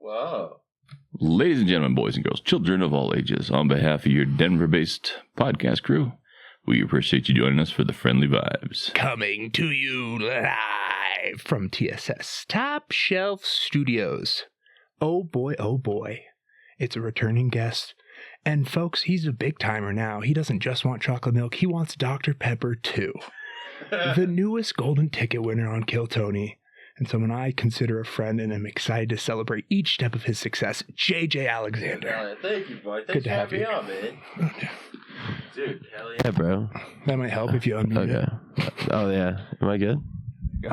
Wow. Ladies and gentlemen, boys and girls, children of all ages, on behalf of your Denver-based podcast crew, we appreciate you joining us for the friendly vibes. Coming to you live from TSS Top Shelf Studios. Oh boy, it's a returning guest. And folks, he's a big timer now. He doesn't just want chocolate milk, he wants Dr. Pepper too. The newest golden ticket winner on Kill Tony, and someone I consider a friend and am excited to celebrate each step of his success, JJ Alexander. Thank you, boy. Good to have you on, man. Dude, hell yeah. Yeah, bro. That might help if you unmute it. Okay. Oh, yeah. Am I good? Go.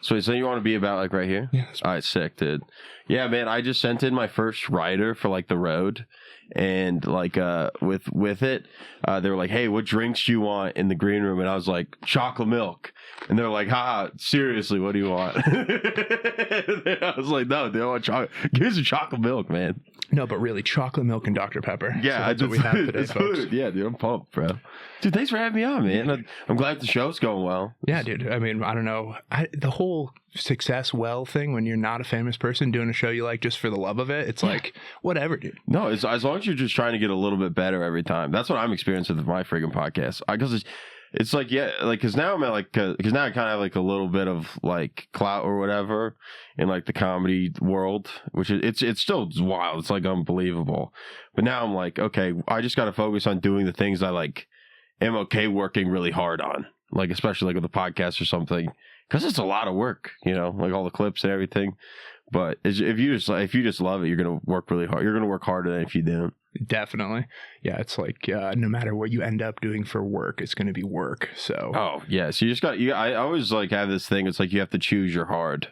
So you want to be about like right here? Yeah. All right, sick, dude. Yeah, man, I just sent in my first rider for like the road. And like with it, they were like, hey, what drinks do you want in the green room? And I was like, chocolate milk. And they're like, seriously, what do you want? I was like, no, they don't want chocolate. Give us some chocolate milk, man. No, but really, chocolate milk and Dr. Pepper. Yeah, so that's what we have today, folks. Yeah, dude, I'm pumped, bro. Dude, thanks for having me on, man. I'm glad the show's going well. Yeah, dude. I mean, I don't know. The whole success thing, when you're not a famous person doing a show you like just for the love of it, it's like, whatever, dude. No, as long as you're just trying to get a little bit better every time. That's what I'm experiencing with my friggin' podcast. Because it's like, yeah, like, because now I'm at like, because now I kind of have like a little bit of like clout or whatever in like the comedy world, which is, it's still wild. It's like unbelievable. But now I'm like, okay, I just got to focus on doing the things I like am okay working really hard on, like, especially like with a podcast or something, because it's a lot of work, you know, like all the clips and everything. But if you just love it, you're going to work really hard. You're going to work harder than if you didn't. Definitely. Yeah, it's like no matter what you end up doing for work, it's going to be work. So. Oh, yeah. So I always like have this thing. It's like you have to choose your hard.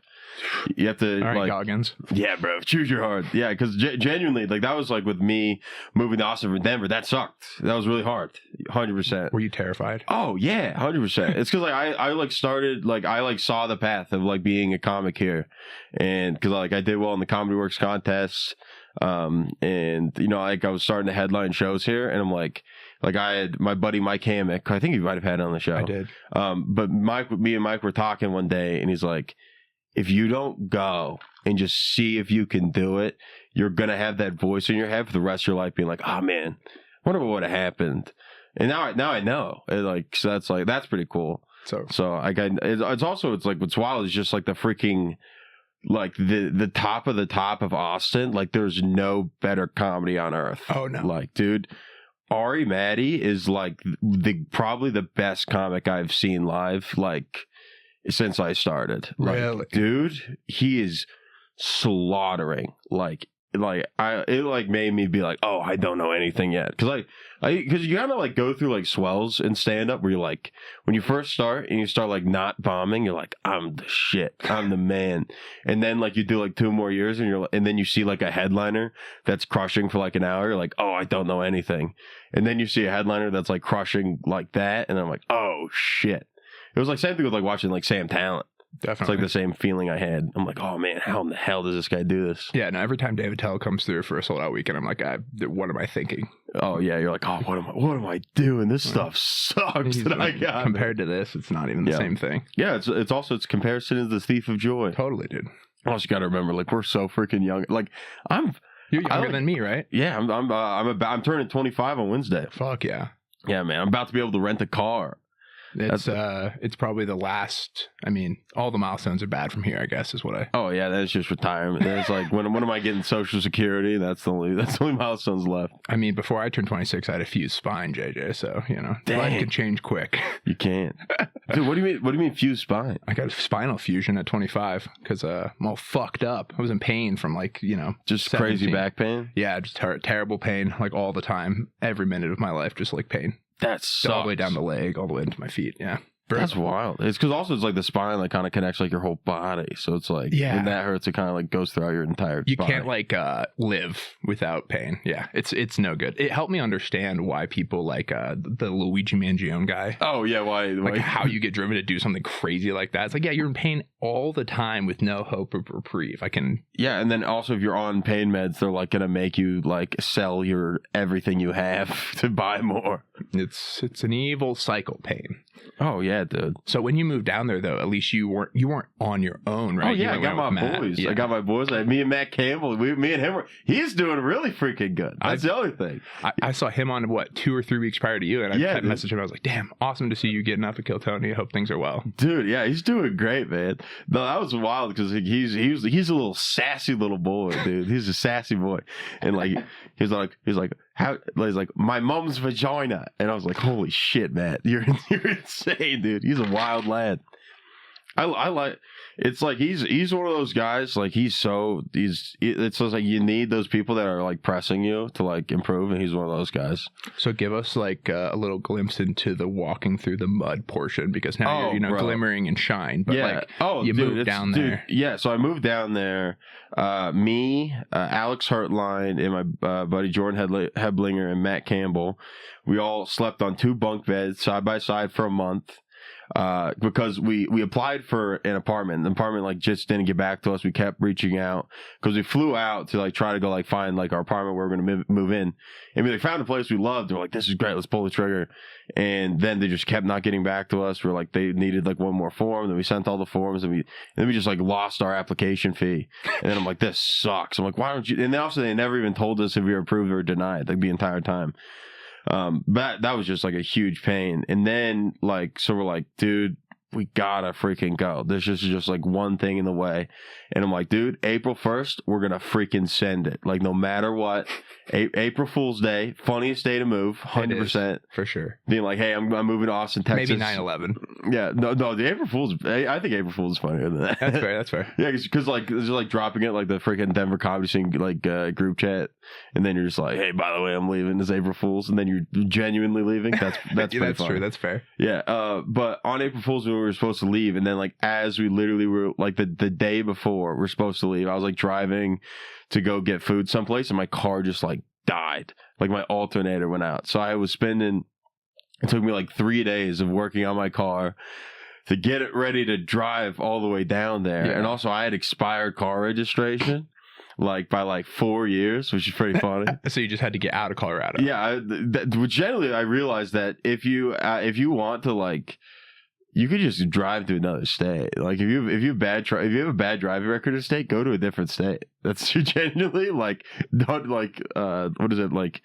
You have to, all right, like, Goggins. Yeah, bro, choose your hard. Yeah, because genuinely, like, that was like with me moving to Austin from Denver. That sucked. That was really hard. 100%. Were you terrified? Oh yeah, 100%. It's because like I like started, like, I like saw the path of like being a comic here, and because like I did well in the Comedy Works contest, and you know, like I was starting to headline shows here, and I'm like I had my buddy Mike Hammock. I think you might have had it on the show. I did. But me and Mike were talking one day, and he's like, if you don't go and just see if you can do it, you're going to have that voice in your head for the rest of your life being like, oh man, wonder what would have happened. And now I know. So that's pretty cool. So it's also, it's like, what's wild is just like the freaking, like the top of Austin. Like there's no better comedy on earth. Oh no. Like, dude, Ari Maddie is like probably the best comic I've seen live. Like, since I started. Like, really? Dude, he is slaughtering. It like made me be like, oh, I don't know anything yet. Because you kind of like go through like swells in stand-up where you're like, when you first start and you start like not bombing, you're like, I'm the shit. I'm the man. And then like you do like 2 more years and then you see like a headliner that's crushing for like an hour. You're like, oh, I don't know anything. And then you see a headliner that's like crushing like that. And I'm like, oh, shit. It was like same thing with like watching like Sam Talent. Definitely. It's like the same feeling I had. I'm like, oh man, how in the hell does this guy do this? Yeah, no, every time David Tell comes through for a sold out weekend, I'm like, what am I thinking? Oh yeah, you're like, oh, what am I doing? This stuff sucks that I got. Compared to this, it's not even the same thing. Yeah, it's also, its comparison is the thief of joy. Totally, dude. Also, you got to remember, like, we're so freaking young. Like, you're younger than me, right? Yeah, I'm turning 25 on Wednesday. Fuck yeah. Yeah, man, I'm about to be able to rent a car. It's probably the last. I mean, all the milestones are bad from here, I guess, is what I. Oh yeah, that's just retirement. It's like when am I getting Social Security? That's the only milestones left. I mean, before I turned 26, I had a fused spine, JJ. So you know, Dang. Life can change quick. You can't, dude. What do you mean fused spine? I got a spinal fusion at 25 because I'm all fucked up. I was in pain from like just 17. Crazy back pain. Yeah, just terrible pain, like all the time, every minute of my life, just like pain. That sucks. All the way down the leg, all the way into my feet. Yeah. That's wild. It's because also it's like the spine like kind of connects like your whole body. So it's like when that hurts, it kind of like goes throughout your entire body. You can't like live without pain. Yeah. It's no good. It helped me understand why people like the Luigi Mangione guy. Oh yeah, why? Like how you get driven to do something crazy like that. It's like, yeah, you're in pain all the time with no hope of reprieve. Yeah, and then also if you're on pain meds, they're like gonna make you like sell your everything you have to buy more. It's an evil cycle, pain. Oh yeah, dude. So when you moved down there, though, at least you weren't on your own, right? Oh yeah, I got my boys. Yeah. I got my boys. Me and Matt Campbell. Me and him. He's doing really freaking good. That's the other thing. I saw him on 2 or 3 weeks prior to you, and I messaged him. I was like, "Damn, awesome to see you getting up at Kill Tony. I hope things are well." Dude, yeah, he's doing great, man. No, that was wild because he's a little sassy little boy, dude. He's a sassy boy, and like he's like my mom's vagina, and I was like, holy shit, Matt, you're insane, dude. He's a wild lad. I like. It's like he's one of those guys. Like it's just like you need those people that are like pressing you to like improve, and he's one of those guys. So give us like a little glimpse into the walking through the mud portion, because now you're glimmering and shine. But you moved down there. Yeah, so I moved down there. Me, Alex Hartline, and my buddy Jordan Heblinger and Matt Campbell. We all slept on 2 bunk beds side by side for a month. Because we applied for an apartment. The apartment like just didn't get back to us. We kept reaching out because we flew out to like try to go like find like our apartment where we're going to move in. And we like found a place we loved. We're like, this is great. Let's pull the trigger. And then they just kept not getting back to us. We're like, they needed like one more form. Then we sent all the forms, and then we just like lost our application fee. And then I'm like, this sucks. I'm like, why don't you? And then also they never even told us if we were approved or denied like the entire time. But that was just like a huge pain. And then like, so we're like, dude, we gotta freaking go. This is just like one thing in the way. And I'm like, dude, April 1st, we're gonna freaking send it. Like no matter what. April Fool's Day, funniest day to move, 100%. For sure. Being like, hey, I'm moving to Austin, Texas. Maybe 9/11. Yeah, no, the April Fool's, I think April Fool's is funnier than that. That's fair. Yeah, because like, it's just like dropping it like the freaking Denver comedy scene, like group chat. And then you're just like, hey, by the way, I'm leaving this April Fool's. And then you're genuinely leaving. That's that's true. That's fair. Yeah. But on April Fool's, we were supposed to leave. And then like, as we literally were like the day before we're supposed to leave, I was like driving to go get food someplace, and my car just like died. Like my alternator went out. So I was it took me like 3 days of working on my car to get it ready to drive all the way down there. Yeah. And also I had expired car registration like by like 4 years, which is pretty funny. So you just had to get out of Colorado. Yeah. Generally I realized that if you want to like, you could just drive to another state. Like if you have a bad driving record in a state, go to a different state. That's genuinely like not like what is it like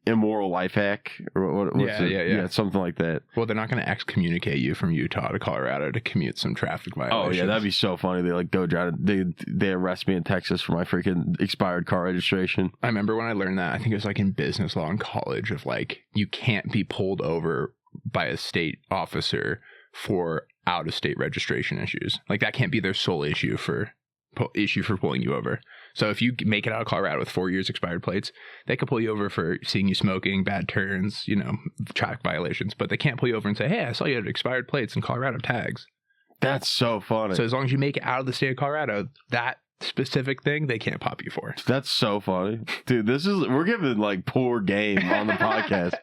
immoral life hack or what's it? Yeah, something like that. Well, they're not going to excommunicate you from Utah to Colorado to commute some traffic violations. Oh yeah, that'd be so funny. They like go drive. They arrest me in Texas for my freaking expired car registration. I remember when I learned that. I think it was like in business law in college. Of like you can't be pulled over by a state officer for out-of-state registration issues. Like that can't be their sole issue for pulling you over. So if you make it out of Colorado with 4 years expired plates, they could pull you over for seeing you smoking, bad turns, traffic violations. But they can't pull you over and say, hey, I saw you had expired plates and Colorado tags. That's so funny. So as long as you make it out of the state of Colorado, that specific thing they can't pop you for. That's so funny, dude. We're giving like poor game on the podcast.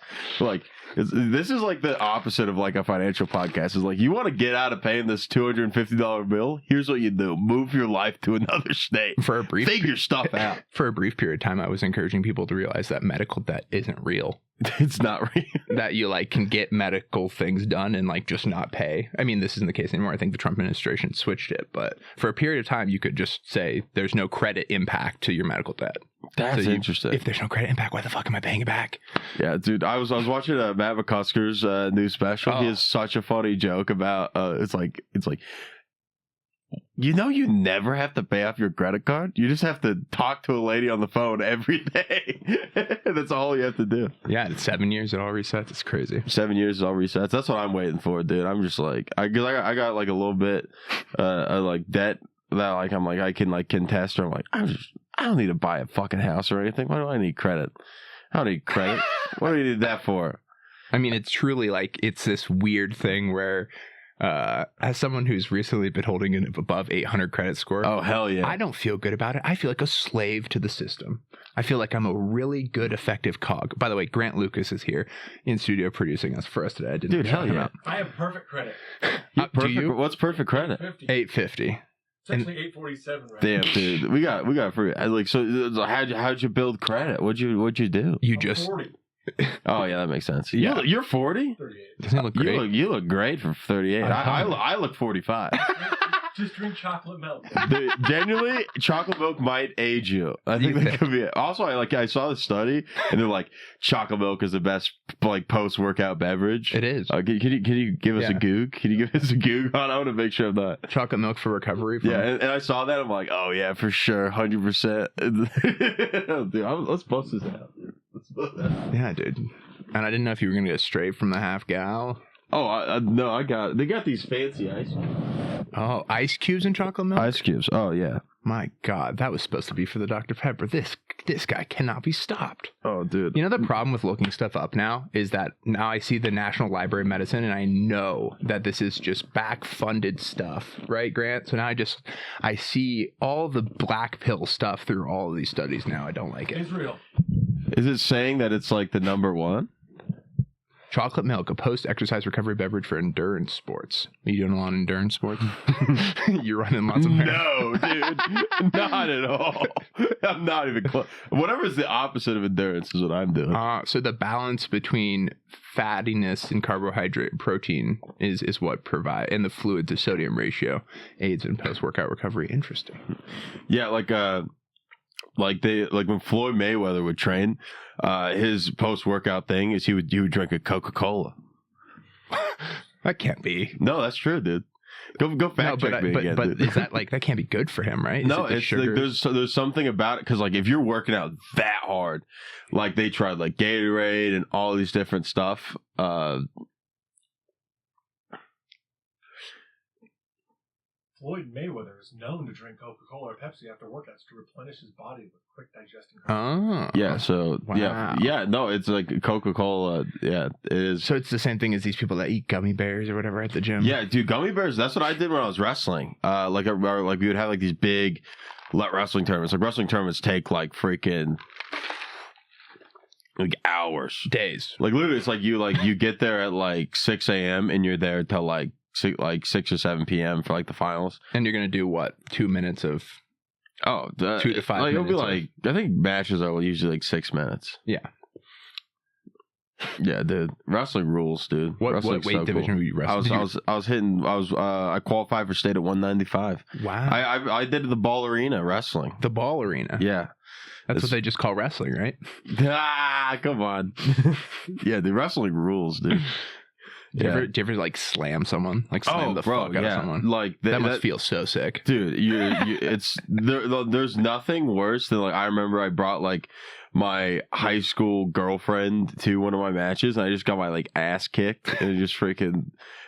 Like this is like the opposite of like a financial podcast. Is like, you want to get out of paying this $250 bill? Here's what you do: move your life to another state for a brief. Figure stuff out. For a brief period of time, I was encouraging people to realize that medical debt isn't real. It's not real. That you like can get medical things done and like just not pay. I mean, this isn't the case anymore. I think the Trump administration switched it, but for a period of time, you could just say there's no credit impact to your medical debt. That's interesting. If there's no credit impact, why the fuck am I paying it back? Yeah, dude. I was watching Matt McCusker's new special. Oh. He has such a funny joke about it's like. You never have to pay off your credit card. You just have to talk to a lady on the phone every day. That's all you have to do. Yeah, it's 7 years, it all resets. It's crazy. 7 years, it all resets. That's what I'm waiting for, dude. I'm just like, I got like a little bit of like debt that like I'm like I can like contest. Or I'm like, I don't need to buy a fucking house or anything. Why do I need credit? I don't need credit. What do you need that for? I mean, it's truly like it's this weird thing where As someone who's recently been holding an above 800 credit score, Oh, hell yeah. I don't feel good about it. I feel like a slave to the system. I feel like I'm a really good, effective cog. By the way, Grant Lucas is here in studio producing us for us today. I didn't Dude, shout hell him yeah. out. I have perfect credit. Do you? What's perfect credit? 50. 850. It's actually 847 right Damn, now. dude. We got free. Like, so how'd you build credit? What'd you do? You I'm just 40. Oh yeah, that makes sense. Yeah. You're 40. 38. doesn't it look great? You look great for 38. I look 45. Just drink chocolate milk. Dude, genuinely, chocolate milk might age you. I think that could be it. Also, I saw the study, and they're like, chocolate milk is the best like post workout beverage. It is. Can you give us a Yeah. goog? Can you give us a goog on? I want to make sure I'm not. Chocolate milk for recovery. From Yeah, and I saw that. I'm like, oh yeah, for sure, 100%. Dude, let's post this out. Let's post that out. Yeah, dude. And I didn't know if you were gonna get straight from the half gal. Oh no, I got it. They got these fancy ice Oh, ice cubes in chocolate milk. ice cubes. Oh yeah. My God, that was supposed to be for the Dr. Pepper. This guy cannot be stopped. Oh dude. You know, the problem with looking stuff up now is that now I see the National Library of Medicine and I know that this is just back-funded stuff, right, Grant? So now I see all the black pill stuff through all of these studies now. I don't like it. Israel. Is it saying that it's like the number one? Chocolate milk, a post-exercise recovery beverage for endurance sports. Are you doing a lot of endurance sports? You're running lots of No, dude. Not at all. I'm not even close. Whatever's the opposite of endurance is what I'm doing. So the balance between fattiness and carbohydrate protein is what provide, and the fluid to sodium ratio aids in post-workout recovery. Interesting. Yeah, like when Floyd Mayweather would train, his post-workout thing is he would drink a Coca-Cola. That can't be. No, that's true, dude. Go fact check me again. But dude. is that like, that can't be good for him, right? Is No, it the it's sugar? like there's something about it because like if you're working out that hard, like they tried like Gatorade and all these different stuff. Floyd Mayweather is known to drink Coca-Cola or Pepsi after workouts to replenish his body with quick digesting. Oh. Yeah, so Wow. yeah, no, it's like Coca-Cola. Yeah, it is. So it's the same thing as these people that eat gummy bears or whatever at the gym. Yeah, dude, gummy bears. That's what I did when I was wrestling. Like we would have like these big wrestling tournaments. Like wrestling tournaments take like freaking like hours, Days. like literally. It's like you get there at like 6 a.m. and you're there till like 6 or 7 p.m. for like the finals. And you're gonna do what? 2 minutes of 2 to 5 like, it'll be minutes like I think matches are usually like 6 minutes. Yeah. Yeah, dude. Wrestling rules, dude. what Wrestling's weight so division cool. were you wrestling? I qualified for state at 195. Wow. I did the ball arena wrestling. The ball arena. Yeah. That's what they just call wrestling, right? Come on. Yeah, the wrestling rules, dude. Do you ever like slam someone? Like slam the fuck out of someone? Like That must feel so sick. dude. There's nothing worse than like I remember I brought like my high school girlfriend to one of my matches and I just got my like ass kicked and it just freaking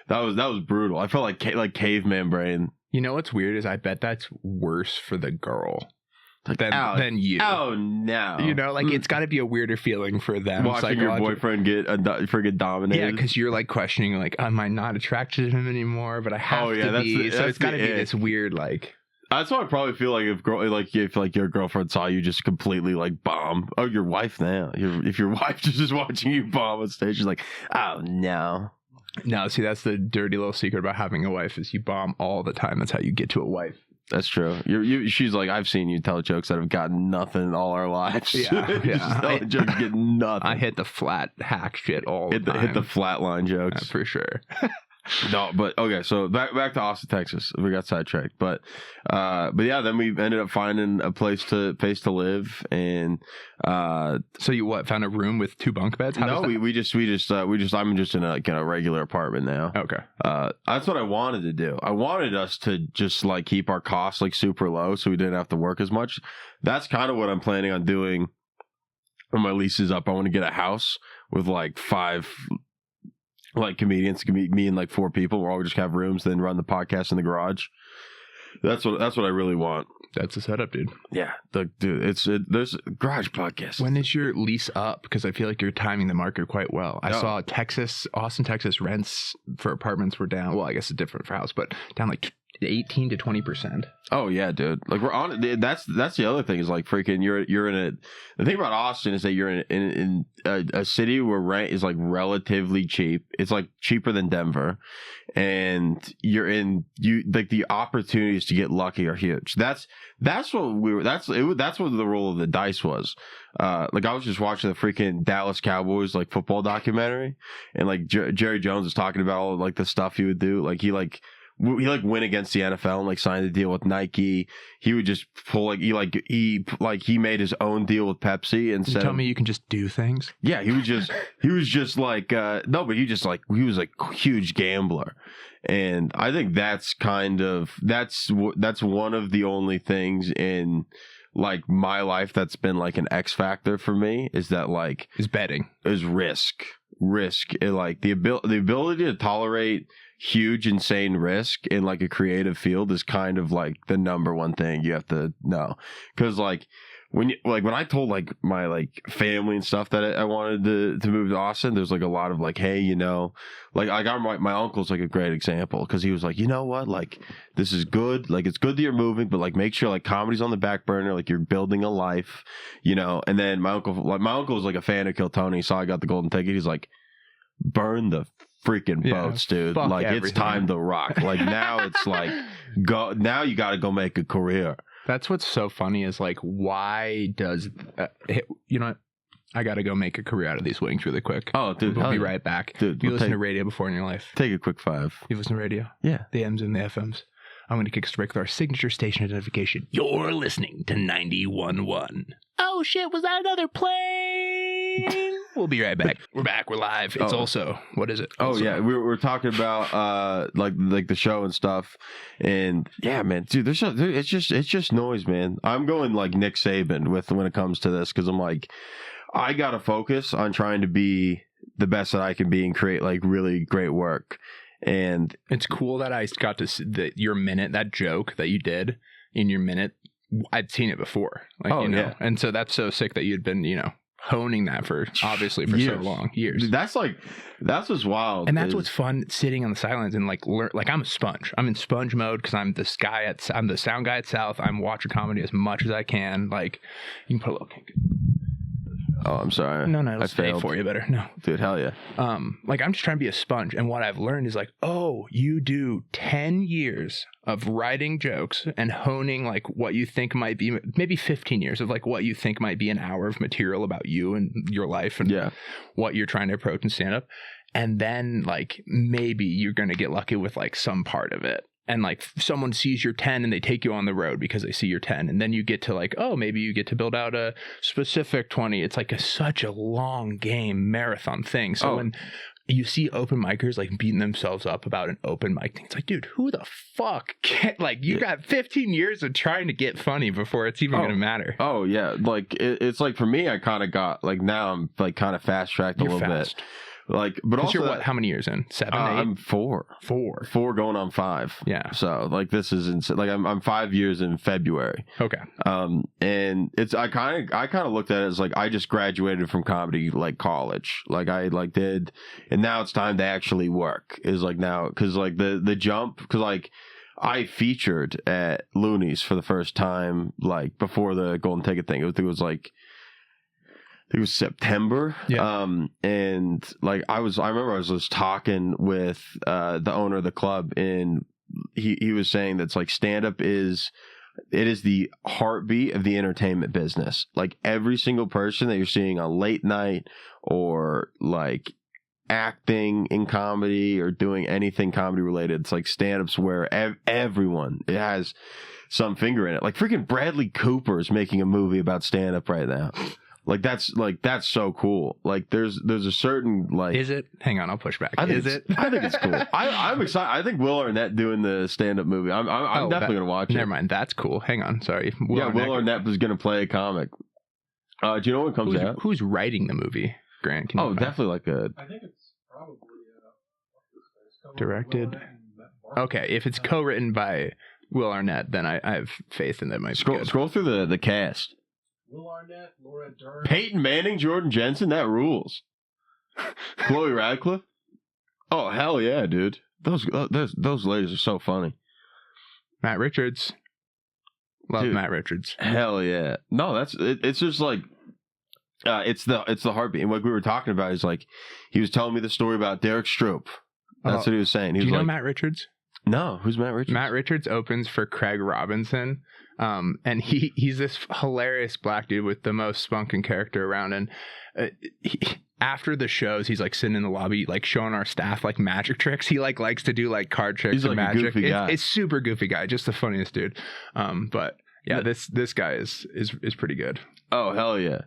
that was brutal. I felt like caveman brain. You know what's weird is I bet that's worse for the girl Like, than you. Oh no! You know, like it's got to be a weirder feeling for them. Watching your boyfriend get friggin' dominated. Yeah, because you're like questioning, like, am I not attracted to him anymore? But I have to be. So it's got to be this weird, like. That's what I probably feel like if your girlfriend saw you just completely like bomb. Oh, your wife now. If your wife is just watching you bomb on stage, she's like, oh no. No, see, that's the dirty little secret about having a wife is you bomb all the time. That's how you get to a wife. That's true. She's like, I've seen you tell jokes that have gotten nothing all our lives. Yeah. Just tell jokes get nothing. I hit the flat hack shit all the time. Hit the flatline jokes. For sure. No, but okay. So back to Austin, Texas. We got sidetracked, but yeah. Then we ended up finding a place to live, and so you found a room with 2 bunk beds? I'm just in a regular apartment now. Okay. That's what I wanted to do. I wanted us to just like keep our costs like super low, so we didn't have to work as much. That's kind of what I'm planning on doing when my lease is up. I want to get a house with like 5. Like comedians, me and like 4 people. Where we just have rooms, then run the podcast in the garage. That's what I really want. That's the setup, dude. Yeah, there's garage podcasts. When is your lease up? Because I feel like you're timing the market quite well. I saw Austin, Texas rents for apartments were down. Well, I guess it's different for house, but down like 18 to 20%. Oh yeah, dude. Like we're on. That's the other thing is like freaking. You're in a. The thing about Austin is that you're in a city where rent is like relatively cheap. It's like cheaper than Denver, and like the opportunities to get lucky are huge. That's what we were. That's what the roll of the dice was. Like I was just watching the freaking Dallas Cowboys like football documentary, and like Jerry Jones was talking about all like the stuff he would do. Like he went against the NFL and like signed a deal with Nike. He would just pull he made his own deal with Pepsi and said, "Tell me you can just do things." Yeah, he was just like no, but he was like a huge gambler, and I think that's one of the only things in like my life that's been like an X factor for me is that like is betting is risk, like the ability to tolerate huge insane risk in like a creative field is kind of like the number one thing you have to know. Because like when I told like my like family and stuff that I wanted to move to Austin, there's like a lot of like, hey, you know, like I got my uncle's like a great example because he was like, you know what, like this is good, like it's good that you're moving, but like make sure like comedy's on the back burner, like you're building a life, you know. And then my uncle was like a fan of Kill Tony, so I got the golden ticket. He's like, burn the freaking boats, dude. Like everything. It's time to rock. Like now it's like go. Now you got to go make a career. That's what's so funny is like, why does you know what? I got to go make a career out of these wings really quick. Oh, dude, we'll be right back. Dude, you listen to radio before in your life? Take a quick 5. You listen to radio? Yeah, the M's and the FM's. I'm going to kick us with our signature station identification. You're listening to 91.1. Oh shit, was that another plane? We'll be right back. We're back. We're live. It's also, what is it? Also, yeah, we're talking about like the show and stuff, and yeah, man, dude, it's just noise, man. I'm going like Nick Saban when it comes to this because I'm like, I gotta focus on trying to be the best that I can be and create like really great work. And it's cool that I got to see your minute, that joke that you did in your minute. I'd seen it before, like, you know, yeah. And so that's so sick that you'd been, you know, honing that for so long, years. That's what's wild. And that's what's fun, sitting on the sidelines and like learn. Like I'm a sponge. I'm in sponge mode because I'm the sound guy at South. I'm watching comedy as much as I can. Like you can put a little kink. Oh, I'm sorry. No, it'll stay for you better. No. Dude, hell yeah. Like I'm just trying to be a sponge. And what I've learned is like, oh, you do 10 years of writing jokes and honing like what you think might be, maybe 15 years of like what you think might be an hour of material about you and your life and what you're trying to approach in stand-up. And then like maybe you're going to get lucky with like some part of it. And like someone sees your 10 and they take you on the road because they see your 10. And then you get to like, oh, maybe you get to build out a specific 20. It's like such a long game marathon thing. So when you see open micers like beating themselves up about an open mic thing, it's like, dude, who the fuck like you got 15 years of trying to get funny before it's even going to matter. Oh yeah. Like it's like for me, I kind of got like now I'm like kind of fast tracked a little bit. Like, but also, you're how many years in? 7, 8? I'm 4 going on 5. Yeah. So like this is insane. Like I'm 5 years in February. Okay. And it's I kind of looked at it as like I just graduated from comedy like college. Like I like did, and now it's time to actually work. Is like now because like the jump because like I featured at Looney's for the first time like before the golden ticket thing. It was like. It was September. Yeah. And like I remember I was talking with the owner of the club and he was saying that's like stand-up is the heartbeat of the entertainment business. Like every single person that you're seeing on late night or like acting in comedy or doing anything comedy related, it's like stand-up's where everyone it has some finger in it. Like freaking Bradley Cooper is making a movie about stand-up right now. That's so cool. Like there's a certain like. Is it? Hang on, I'll push back. Is it? I think it's cool. I'm excited. I think Will Arnett doing the stand-up movie. I'm definitely gonna watch it. Never mind. That's cool. Hang on. Sorry. Will Arnett was gonna play a comic. Do you know when it comes out? Who's writing the movie? Grant? Definitely like a. I think it's probably directed. Okay, if it's co-written by Will Arnett, then I have faith in that might be good. Scroll through the cast. Will Arnett, Laura Dern. Peyton Manning, Jordan Jensen, that rules. Chloe Radcliffe. Oh hell yeah, dude! Those ladies are so funny. Matt Richards. Love Dude, Matt Richards. Hell yeah! No, it's just like it's the heartbeat. And what we were talking about is like he was telling me the story about Derek Stroop. That's what he was saying. He Do was you know like, Matt Richards? No, who's Matt Richards? Matt Richards opens for Craig Robinson. And he's this hilarious black dude with the most spunking character around. And after the shows, he's like sitting in the lobby, like showing our staff like magic tricks. He like likes to do like card tricks. He's and like magic. a goofy guy. It's super goofy guy, just the funniest dude. But yeah, this guy is pretty good. Oh hell yeah!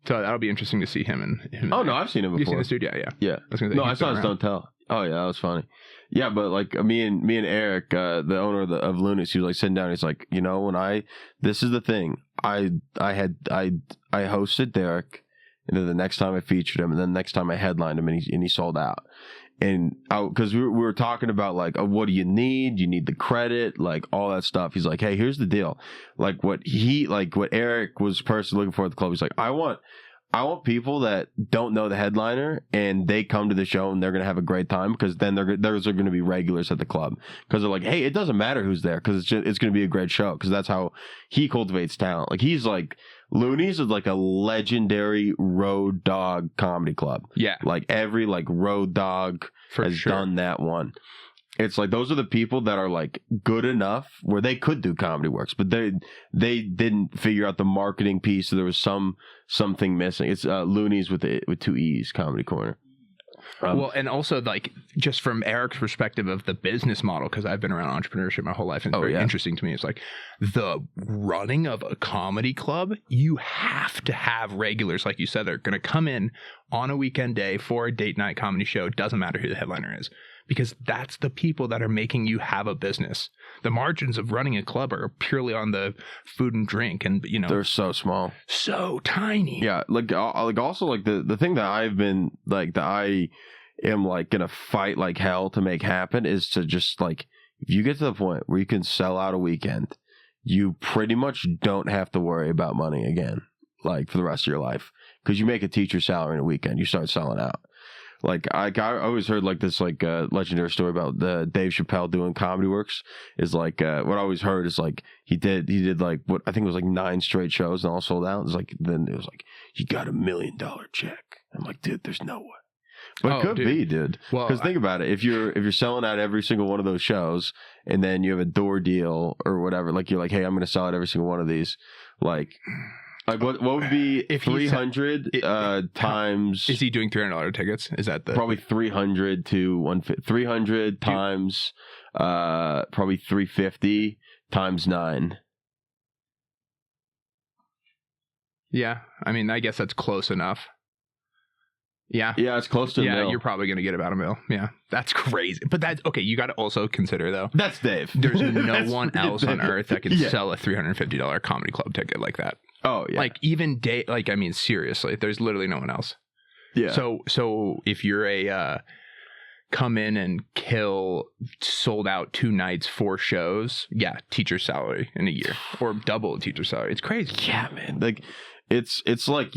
So that'll be interesting to see him and Oh no, I've seen him before. You've seen this dude? Yeah. I saw his Don't Tell. Oh yeah, that was funny. Yeah, but like me and Eric, the owner of Lunis, he was like sitting down. He's like, this is the thing. I hosted Derek, and then the next time I featured him, and then the next time I headlined him, and he sold out. And because we were talking about like, what do you need? You need the credit, like all that stuff. He's like, hey, here's the deal. Like what Eric was personally looking for at the club. He's like, I want people that don't know the headliner and they come to the show and they're going to have a great time because then those are going to be regulars at the club because they're like, hey, it doesn't matter who's there because it's going to be a great show because that's how he cultivates talent. Like he's like, Looney's is like a legendary road dog comedy club. Yeah. Like every like road dog has done that one. It's like those are the people that are like good enough where they could do comedy works, but they didn't figure out the marketing piece. So there was something missing. It's Looney's with two E's, Comedy Corner. Well, and also like just from Eric's perspective of the business model, because I've been around entrepreneurship my whole life, and it's very interesting to me. It's like the running of a comedy club, you have to have regulars, like you said, they're going to come in on a weekend day for a date night comedy show. It doesn't matter who the headliner is, because that's the people that are making you have a business. The margins of running a club are purely on the food and drink, and they're so small, so tiny. Yeah, like also like the thing that I've been like that I am like gonna fight like hell to make happen is to just like, if you get to the point where you can sell out a weekend, you pretty much don't have to worry about money again, like for the rest of your life, because you make a teacher salary in a weekend, you start selling out. Like I always heard like this like legendary story about Dave Chappelle doing Comedy Works. Is like what I always heard is like he did like what I think it was like 9 straight shows and all sold out. It's like then it was like, you got $1 million check. I'm like, dude, there's no way. But it could be, dude. Well, because think about it. If you're selling out every single one of those shows, and then you have a door deal or whatever, like you're like, hey, I'm going to sell out every single one of these, like what would be if 300 times? Is he doing $300 tickets? Is that probably 300 to 150? 300 times probably 350 times 9. Yeah, I mean, I guess that's close enough. Yeah, it's close to $1 million. You're probably gonna get about $1 million. Yeah, that's crazy. But that's okay. You got to also consider though. That's Dave. There's no one else on earth that can sell a $350 comedy club ticket like that. Oh yeah. Like even Dave. Like I mean, seriously, there's literally no one else. Yeah. So if you're a come in and kill, sold out 2 nights, 4 shows, teacher salary in a year or double a teacher salary. It's crazy. Yeah, man. Like it's like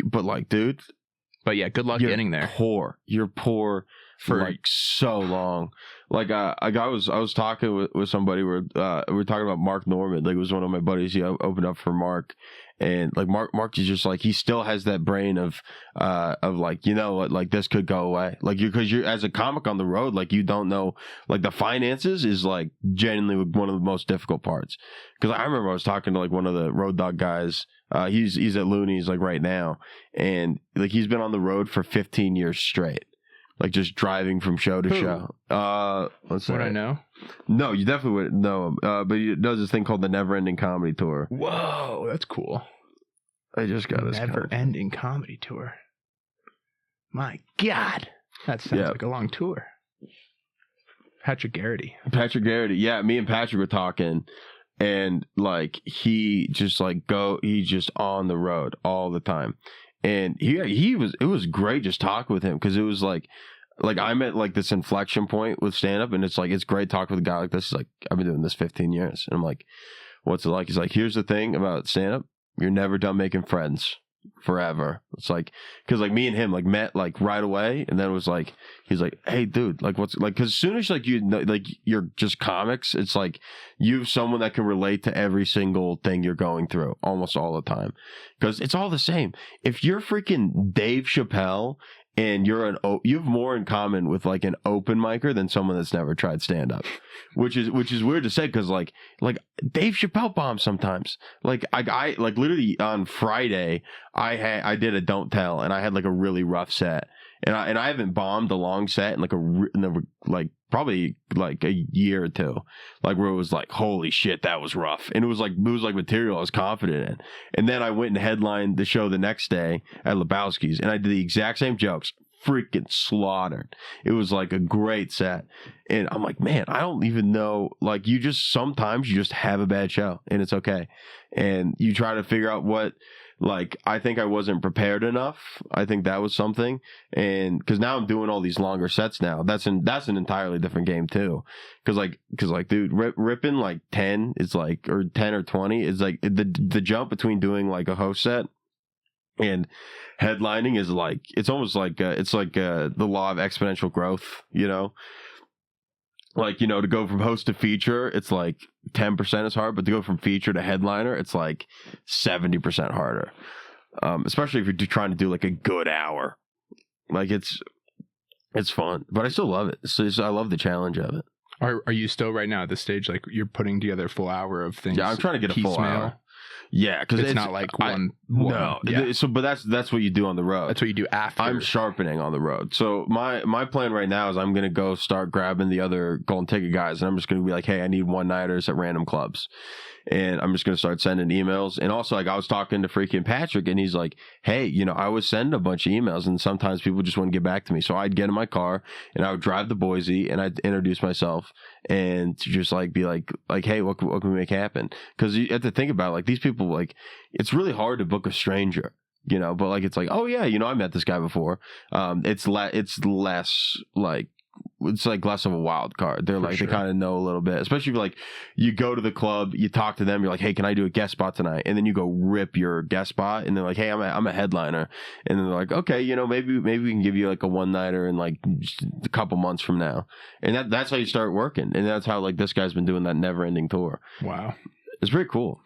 but like, dude. But yeah, good luck getting there. You're poor for like so long. Like I was talking with somebody where we were talking about Mark Norman. Like it was one of my buddies. He opened up for Mark, and like Mark is just like, he still has that brain of like, like this could go away. Like because you're as a comic on the road, like you don't know, like the finances is like genuinely one of the most difficult parts. Because I remember I was talking to like one of the road dog guys. He's at Looney's like right now, and like he's been on the road for 15 years straight, like just driving from show to show. Would I know? No, you definitely wouldn't know him. But he does this thing called the Never Ending Comedy Tour. Whoa, that's cool. I just got his Never Ending Comedy Tour. My God, that sounds like a long tour. Patrick Garrity. Yeah, me and Patrick were talking. And like he's just on the road all the time, and it was great just talking with him because it was like like I'm at like this inflection point with stand up, and it's like it's great talking with a guy like this. He's like, I've been doing this 15 years, and I'm like, what's it like? He's like, here's the thing about stand up, you're never done making friends forever. It's like, because like me and him like met like right away, and then it was like, he's like, hey dude, like what's like, because as soon as like you know, like you're just comics, it's like you have someone that can relate to every single thing you're going through almost all the time, because it's all the same. If you're freaking Dave Chappelle and you have more in common with like an open micer than someone that's never tried stand up, which is weird to say, because like Dave Chappelle bombs sometimes. Like I like literally on Friday I did a don't tell, and I had like a really rough set, and I haven't bombed a long set in like probably like a year or two, like where it was like, holy shit, that was rough, and it was like material I was confident in. And then I went and headlined the show the next day at Lebowski's, and I did the exact same jokes, freaking slaughtered. It was like a great set, and I'm like, man, I don't even know, like sometimes you just have a bad show, and it's okay, and you try to figure out what. Like, I think I wasn't prepared enough. I think that was something. And because now I'm doing all these longer sets now. That's an entirely different game too. Because dude, ripping like 10 is like, or 10 or 20 is like the jump between doing like a host set and headlining is like, it's almost like, the law of exponential growth, you know? Like, you know, to go from host to feature, it's like 10% is hard, but to go from feature to headliner, it's like 70% harder. Especially if you're trying to do like a good hour. Like it's fun, but I still love it. So I love the challenge of it. Are you still right now at this stage, like you're putting together a full hour of things? Yeah, I'm trying to get a full hour. Yeah, because it's not like one. No, yeah. So, but that's what you do on the road. That's what you do after. I'm sharpening on the road. So my plan right now is I'm gonna go start grabbing the other golden ticket guys, and I'm just gonna be like, hey, I need one-nighters at random clubs, and I'm just gonna start sending emails. And also, like, I was talking to freaking Patrick, and he's like, hey, you know, I was sending a bunch of emails, and sometimes people just wouldn't get back to me. So I'd get in my car and I would drive to Boise, and I'd introduce myself and just like be like, hey, what can we make happen? Because you have to think about, like, these people, like, it's really hard to book a stranger, you know, but like, it's like, oh yeah, you know, I met this guy before. It's less like, it's like less of a wild card. They're like, they kind of know a little bit, especially if like you go to the club, you talk to them, you're like, hey, can I do a guest spot tonight? And then you go rip your guest spot, and they're like, hey, I'm a headliner, and then they're like, okay, you know, maybe we can give you like a one-nighter in like just a couple months from now, and that's how you start working, and that's how like this guy's been doing that never-ending tour. Wow, it's pretty cool.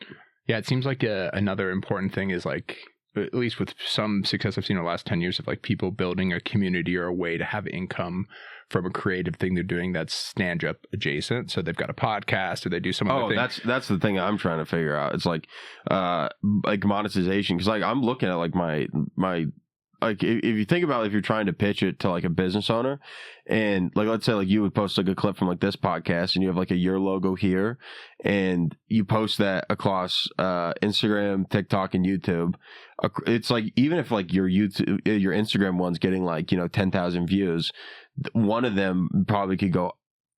Yeah, it seems like another important thing is like, at least with some success I've seen in the last 10 years of like people building a community or a way to have income from a creative thing they're doing that's stand-up adjacent. So they've got a podcast or they do some other thing. That's the thing I'm trying to figure out. It's like monetization. Because like I'm looking at like my like if you think about it, if you're trying to pitch it to like a business owner, and like let's say like you would post like a clip from like this podcast, and you have like your logo here, and you post that across Instagram, TikTok, and YouTube. It's like, even if like your Instagram one's getting like, you know, 10,000 views, one of them probably could go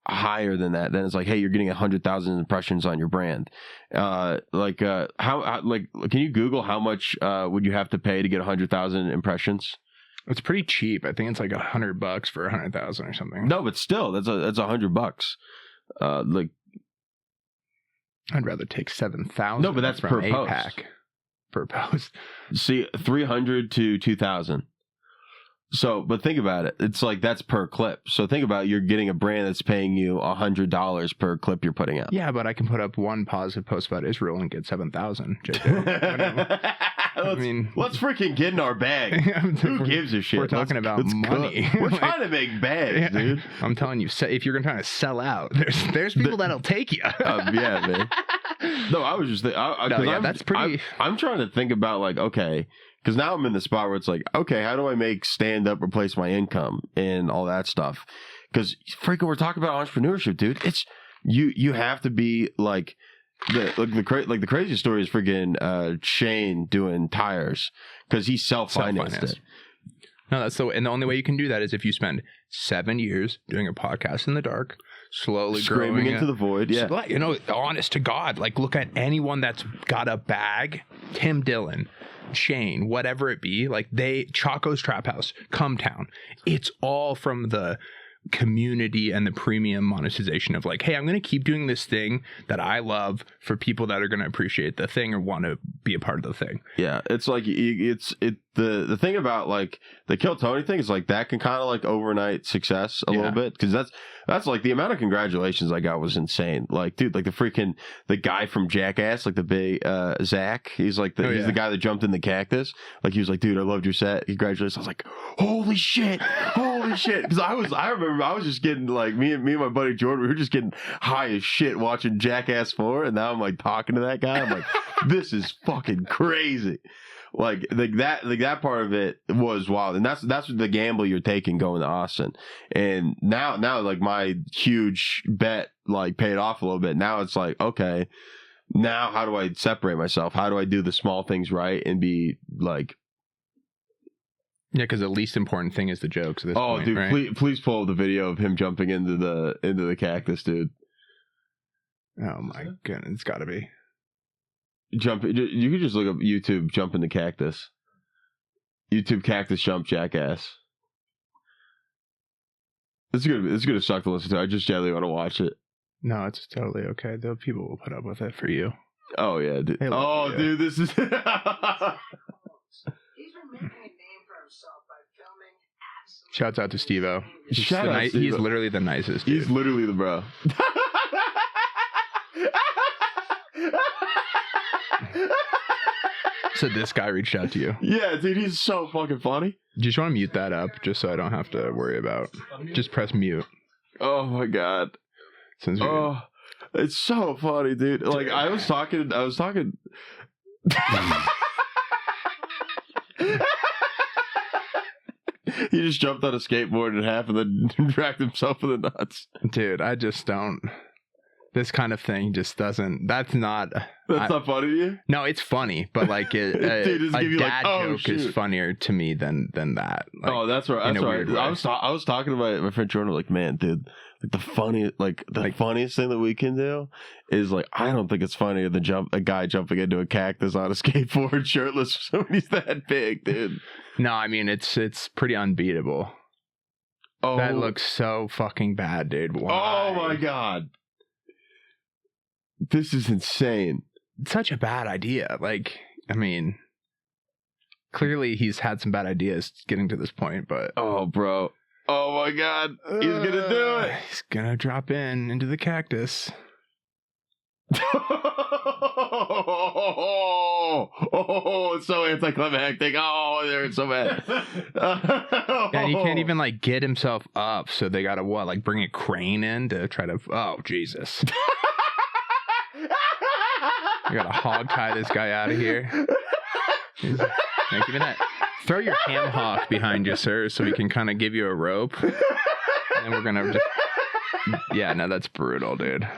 higher than that. Then it's like, hey, you're getting 100,000 impressions on your brand. How can you Google how much would you have to pay to get 100,000 impressions? It's pretty cheap. I think it's like $100 for 100,000 or something. No, but still, that's $100. Like, I'd rather take 7,000. No, but that's from per APAC. post. Per post. See, 300 to 2,000. So, but think about it. It's like, that's per clip. So think about it. You're getting a brand that's paying you $100 per clip you're putting out. Yeah, but I can put up one positive post about Israel and get 7,000. JJ. Let's freaking get in our bag. Who gives a shit? We're talking about money. We're trying to make bags, dude. I'm telling you, if you're trying to sell out, there's people that'll take you. Yeah, man. No, I was just that's pretty. I'm trying to think about like, okay, because now I'm in the spot where it's like, okay, how do I make stand-up replace my income and all that stuff? Because freaking, we're talking about entrepreneurship, dude. It's you have to be like the craziest story is freaking Shane doing tires because he self-financed it. No, and the only way you can do that is if you spend 7 years doing a podcast in the dark, slowly screaming into the void. Yeah, so, you know, honest to God, like look at anyone that's got a bag. Tim Dillon, chain, whatever it be, like Choco's Trap House, Come Town, it's all from the community and the premium monetization of like, hey, I'm going to keep doing this thing that I love for people that are going to appreciate the thing or want to be a part of the thing. Yeah, it's like the thing about like the Kill Tony thing is like that can kind of like overnight success a little bit, because that's like the amount of congratulations I got was insane. Like, dude, like the guy from Jackass, like the big Zach, he's like he's the guy that jumped in the cactus. Like he was like, dude, I loved your set, congratulations. I was like, holy shit, because I remember I was just getting like me and my buddy Jordan, we were just getting high as shit watching Jackass 4, and now I'm like talking to that guy. I'm like, this is fucking crazy. Like that part of it was wild, and that's the gamble you're taking going to Austin. And now like my huge bet like paid off a little bit. Now it's like, okay, now how do I separate myself? How do I do the small things right and be like, yeah, because the least important thing is the jokes at this point, dude, right? please pull up the video of him jumping into the cactus, dude. Oh my goodness, it's got to be. You can just look up YouTube jump in the cactus. YouTube cactus jump Jackass. It's gonna suck to listen to. I just generally want to watch it. No, it's totally okay. The people will put up with it for you. Oh yeah, dude. Dude, this is. He's been making a name for himself by filming. Shouts out to Steve-O. He's literally the nicest dude. He's literally the bro. So this guy reached out to you. Yeah, dude, he's so fucking funny. Do you just want to mute that up just so I don't have to worry about? Just press mute. Oh my god. It's so funny, dude. Like I was talking. He just jumped on a skateboard in half and then dragged himself in the nuts. Dude, I just don't. This kind of thing just doesn't. That's not funny to you? No, it's funny, but like Dude, a dad joke is funnier to me than that. Like, that's right. That's right. I was talking to my friend Jordan, like, man, dude, like the funniest thing that we can do is like, I don't think it's funnier than a guy jumping into a cactus on a skateboard shirtless when he's that big, dude. No, I mean it's pretty unbeatable. Oh, that looks so fucking bad, dude. Why? Oh my god. This is insane. Such a bad idea. Like, I mean, clearly he's had some bad ideas getting to this point, but... Oh, bro. Oh, my God. He's going to do it. He's going to drop into the cactus. It's so anticlimactic. Oh, they're so bad. And he can't even, like, get himself up, so they got to, like, bring a crane in to try to... Oh, Jesus. I gotta hog tie this guy out of here. Like, even that. Throw your ham hock behind you, sir, so we can kind of give you a rope. And we're gonna just. Yeah, no, that's brutal, dude.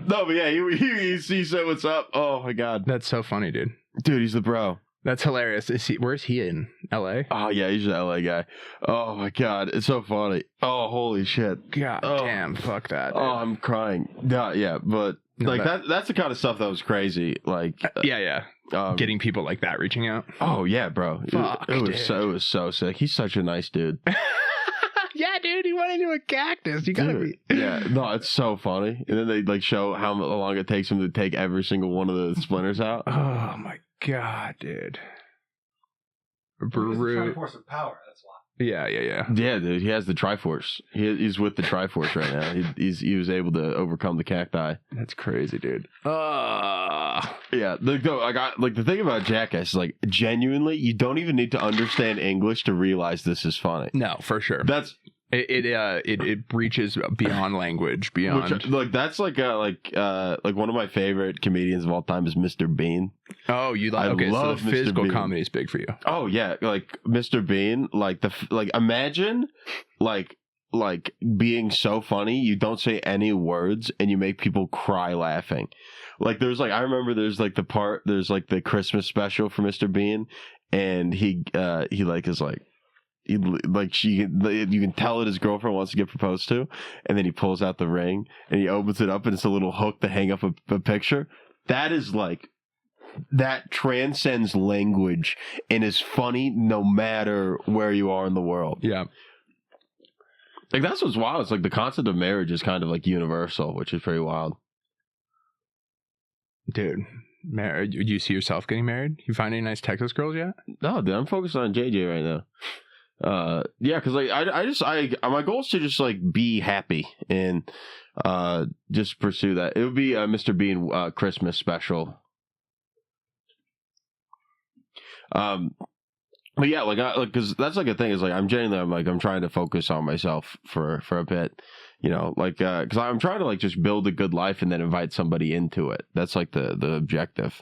No, but yeah, he said what's up. Oh my god, that's so funny, dude. Dude, he's the bro. That's hilarious. Where's he in? LA? Oh yeah, he's an LA guy. Oh my god, it's so funny. Oh holy shit. God damn, fuck that. Dude. Oh, I'm crying. Yeah, but. No, like that's the kind of stuff that was crazy. Like getting people like that reaching out. Oh yeah, bro. Fuck, it was so sick. He's such a nice dude. Yeah, dude, he went into a cactus. You gotta be. Yeah, no, it's so funny. And then they like show how long it takes him to take every single one of the splinters out. Oh my god, dude. He's trying to force of power. That's why. Yeah. Yeah, dude, he has the Triforce. He's with the Triforce right now. He was able to overcome the cacti. That's crazy, dude. Yeah, the thing about Jackass is like genuinely, you don't even need to understand English to realize this is funny. No, for sure. That's it reaches beyond language, beyond that's like one of my favorite comedians of all time is Mr. Bean. Oh, you like? Okay, so the physical comedy is big for you. Oh yeah, like Mr. Bean, imagine like being so funny you don't say any words and you make people cry laughing. Like I remember there's the Christmas special for Mr. Bean, and you can tell that his girlfriend wants to get proposed to, and then he pulls out the ring and he opens it up and it's a little hook to hang up a picture. That is like that transcends language and is funny no matter where you are in the world. Yeah. Like, that's what's wild. It's like the concept of marriage is kind of like universal, which is pretty wild. Dude, do you see yourself getting married? You find any nice Texas girls yet? No, dude, I'm focused on JJ right now. Yeah, because like I my goal is to just like be happy and just pursue that. It would be Mr. Bean Christmas special. But yeah, like because that's like a thing is like I'm trying to focus on myself for a bit, you know, like because I'm trying to like just build a good life and then invite somebody into it. That's like the objective,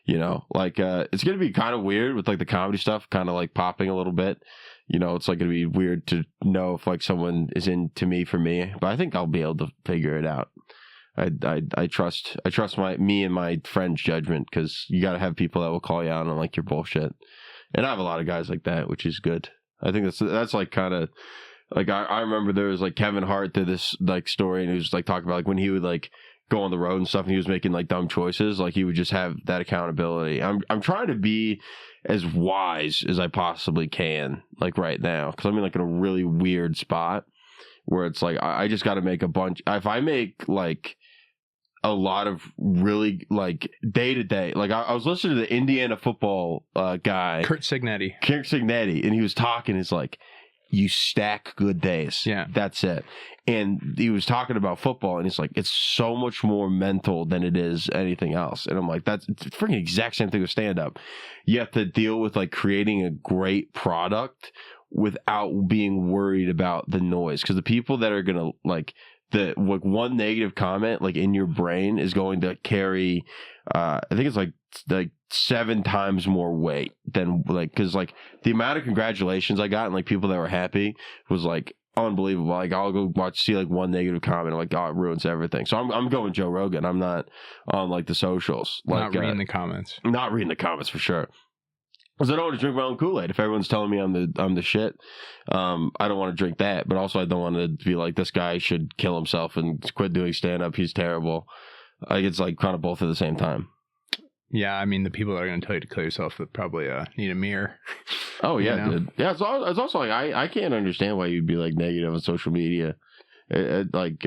you know, like it's gonna be kind of weird with like the comedy stuff kind of like popping a little bit, you know. It's like gonna be weird to know if like someone is into me for me, but I think I'll be able to figure it out. I trust me and my friend's judgment, because you got to have people that will call you out on like your bullshit. And I have a lot of guys like that, which is good. I think that's like kind of like I remember there was like Kevin Hart did this like story, and he was like talking about like when he would like go on the road and stuff and he was making like dumb choices, like he would just have that accountability. I'm trying to be as wise as I possibly can like right now, because I'm in like in a really weird spot where it's like I just got to make a bunch. If I make like a lot of really like day to day, like I was listening to the Indiana football guy, Kurt Signetti, and he was talking. He's like, you stack good days. Yeah, that's it. And he was talking about football, and he's like, it's so much more mental than it is anything else. And I'm like, that's the freaking exact same thing with stand up. You have to deal with like creating a great product without being worried about the noise, because the people that are gonna like the like one negative comment like in your brain is going to carry I think it's like 7 times more weight than like, because like the amount of congratulations I got and like people that were happy was like unbelievable. Like I'll go see like one negative comment, I'm like, oh, it ruins everything. So I'm going Joe Rogan. I'm not on like the socials, like not reading the comments. Not reading the comments for sure. Because I don't want to drink my own Kool-Aid. If everyone's telling me I'm the shit, I don't want to drink that. But also I don't want to be like, this guy should kill himself and quit doing stand-up. He's terrible. Like it's like kind of both at the same time. Yeah, I mean, the people that are going to tell you to kill yourself would probably need a mirror. Oh yeah, you know? Dude. Yeah. It's also like I can't understand why you'd be like negative on social media. It's I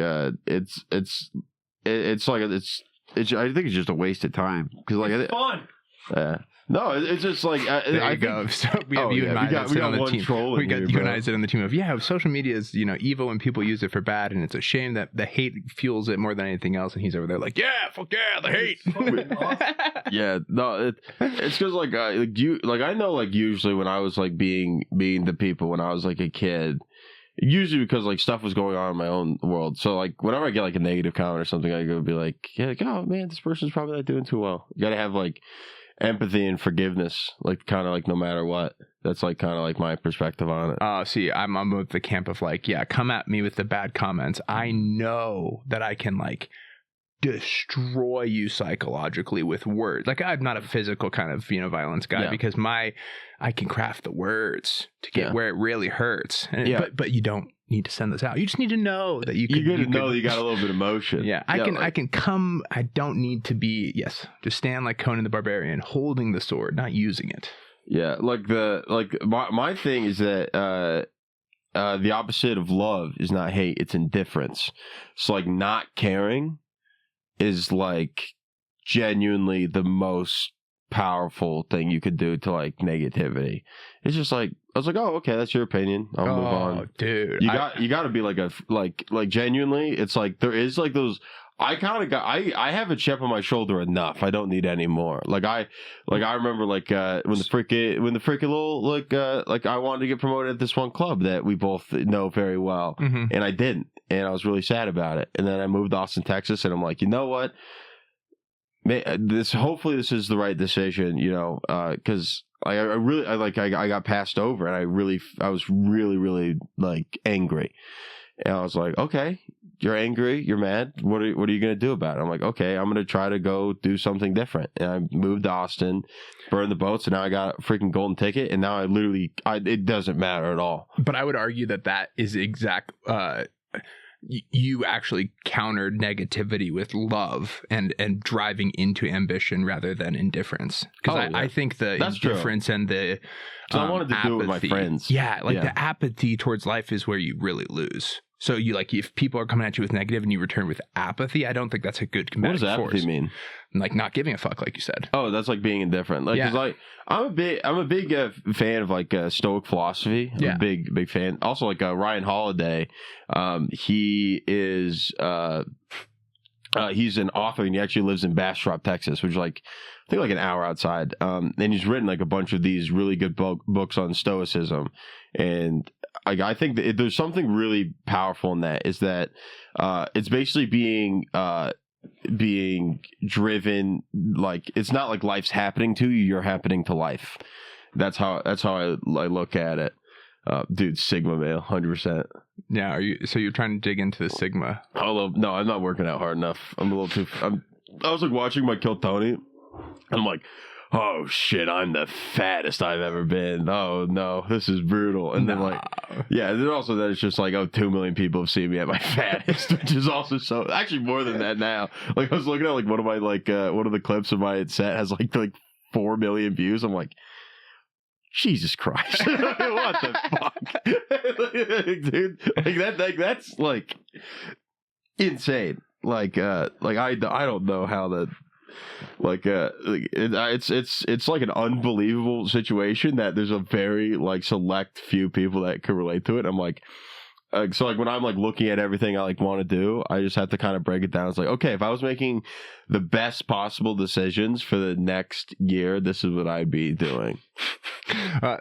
think it's just a waste of time, because like it's fun. Yeah. No, it's just like there you go. So we have you and I we got on the one team. troll. We got you and I sit on the team of social media is evil when people use it for bad, and it's a shame that the hate fuels it more than anything else. And he's over there like, yeah, fuck yeah, the hate. Yeah, no, it's because like I know like usually when I was like being mean to people when I was like a kid, usually because like stuff was going on in my own world. So like whenever I get like a negative comment or something, I go be like, yeah, like, oh man, this person's probably not doing too well. You got to have like empathy and forgiveness, like kind of like no matter what. That's like kind of like my perspective on it. See, I'm with the camp of like, yeah, come at me with the bad comments. I know that I can like destroy you psychologically with words. Like I'm not a physical kind of violence guy, because I can craft the words to get where it really hurts. And but you don't need to send this out. You just need to know that you know that you got a little bit of emotion. Yeah, I can come. I don't need to be just stand like Conan the Barbarian, holding the sword, not using it. Yeah, my thing is that the opposite of love is not hate, it's indifference. So like not caring is like genuinely the most powerful thing you could do to like negativity. It's just like I was like, oh, okay, that's your opinion. I'll move on, dude. You got to be like like genuinely. It's like there is like those. I I have a chip on my shoulder enough. I don't need any more. I remember when the freaking little like I wanted to get promoted at this one club that we both know very well, and I didn't, and I was really sad about it. And then I moved to Austin, Texas, and I'm like, you know what? Hopefully this is the right decision, because I got passed over, and I was really like angry, and I was like, okay, you're angry, you're mad, what are you gonna do about it? I'm like, okay, I'm gonna try to go do something different, and I moved to Austin, burned the boats, and now I got a freaking golden ticket, and now it doesn't matter at all. But I would argue that is exact. you actually countered negativity with love and driving into ambition rather than indifference. Because I think the That's indifference and the So I wanted to do it with my friends. Yeah, the apathy towards life is where you really lose. So you if people are coming at you with negative and you return with apathy, I don't think that's a good combative force. What does apathy mean? Like not giving a fuck, like you said. Oh, that's like being indifferent. Like, 'cause, like I'm a big fan of like Stoic Philosophy. I'm a big fan. Also, like Ryan Holiday. He is he's an author and he actually lives in Bastrop, Texas, which is like I think like an hour outside. And he's written like a bunch of these really good books on Stoicism. And I think that there's something really powerful in that. Is that it's basically being driven, like it's not like life's happening to you, you're happening to life. That's how I look at it. Dude, Sigma male, 100%. Yeah, you're trying to dig into the Sigma? No, I'm not working out hard enough. I'm a little too. I was like watching my Kill Tony, and I'm like, oh shit, I'm the fattest I've ever been. Oh no, this is brutal. And then then also that it's just like, 2 million people have seen me at my fattest, which is also so actually more than that now. Like I was looking at like one of my one of the clips of my set has like 4 million views. I'm like, Jesus Christ. What the fuck? Dude, that's like insane. Like I don't know how that it's like an unbelievable situation that there's a very like select few people that can relate to it. I'm like so like when I'm like looking at everything I like want to do, I just have to kind of break it down. It's like, okay, if I was making the best possible decisions for the next year, this is what I'd be doing.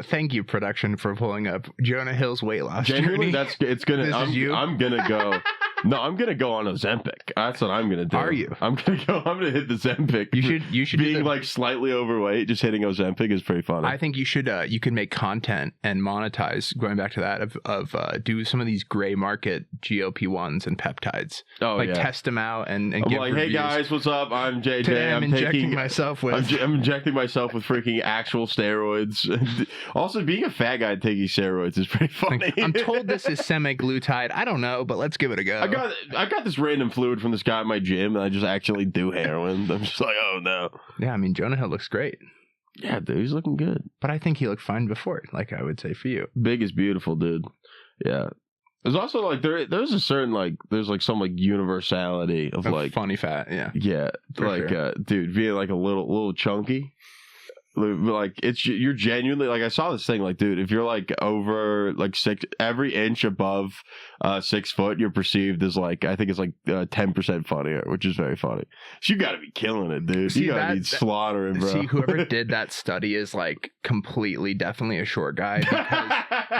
Thank you, production, for pulling up Jonah Hill's weight loss journey. I'm gonna go. No, I'm gonna go on Ozempic. That's what I'm gonna do. Are you? I'm gonna hit the Ozempic. You should being like slightly overweight, just hitting Ozempic is pretty funny. I think you should. You can make content and monetize. Going back to that, of do some of these gray market GLP-1s and peptides. Test them out and I'm give like, reviews. Hey guys, what's up? I'm JJ. Today I'm injecting myself with. I'm injecting myself with freaking actual steroids. Also, being a fat guy taking steroids is pretty funny. I'm told this is semaglutide. I don't know, but let's give it a go. I got this random fluid from this guy at my gym, and I just actually do heroin. I'm just like, oh no. Yeah, I mean, Jonah Hill looks great. Yeah, dude, he's looking good. But I think he looked fine before, like I would say for you. Big is beautiful, dude. Yeah. There's also like there's a certain like there's like some like universality of like funny fat, yeah. Yeah, like sure. Dude, being like a little chunky. Like you're genuinely like I saw this thing like, dude, if you're like over like every inch above 6 foot, you're perceived as like I think it's like 10% funnier, which is very funny. So you got to be killing it, dude. You got to be slaughtering, bro. See, whoever did that study is like definitely a short guy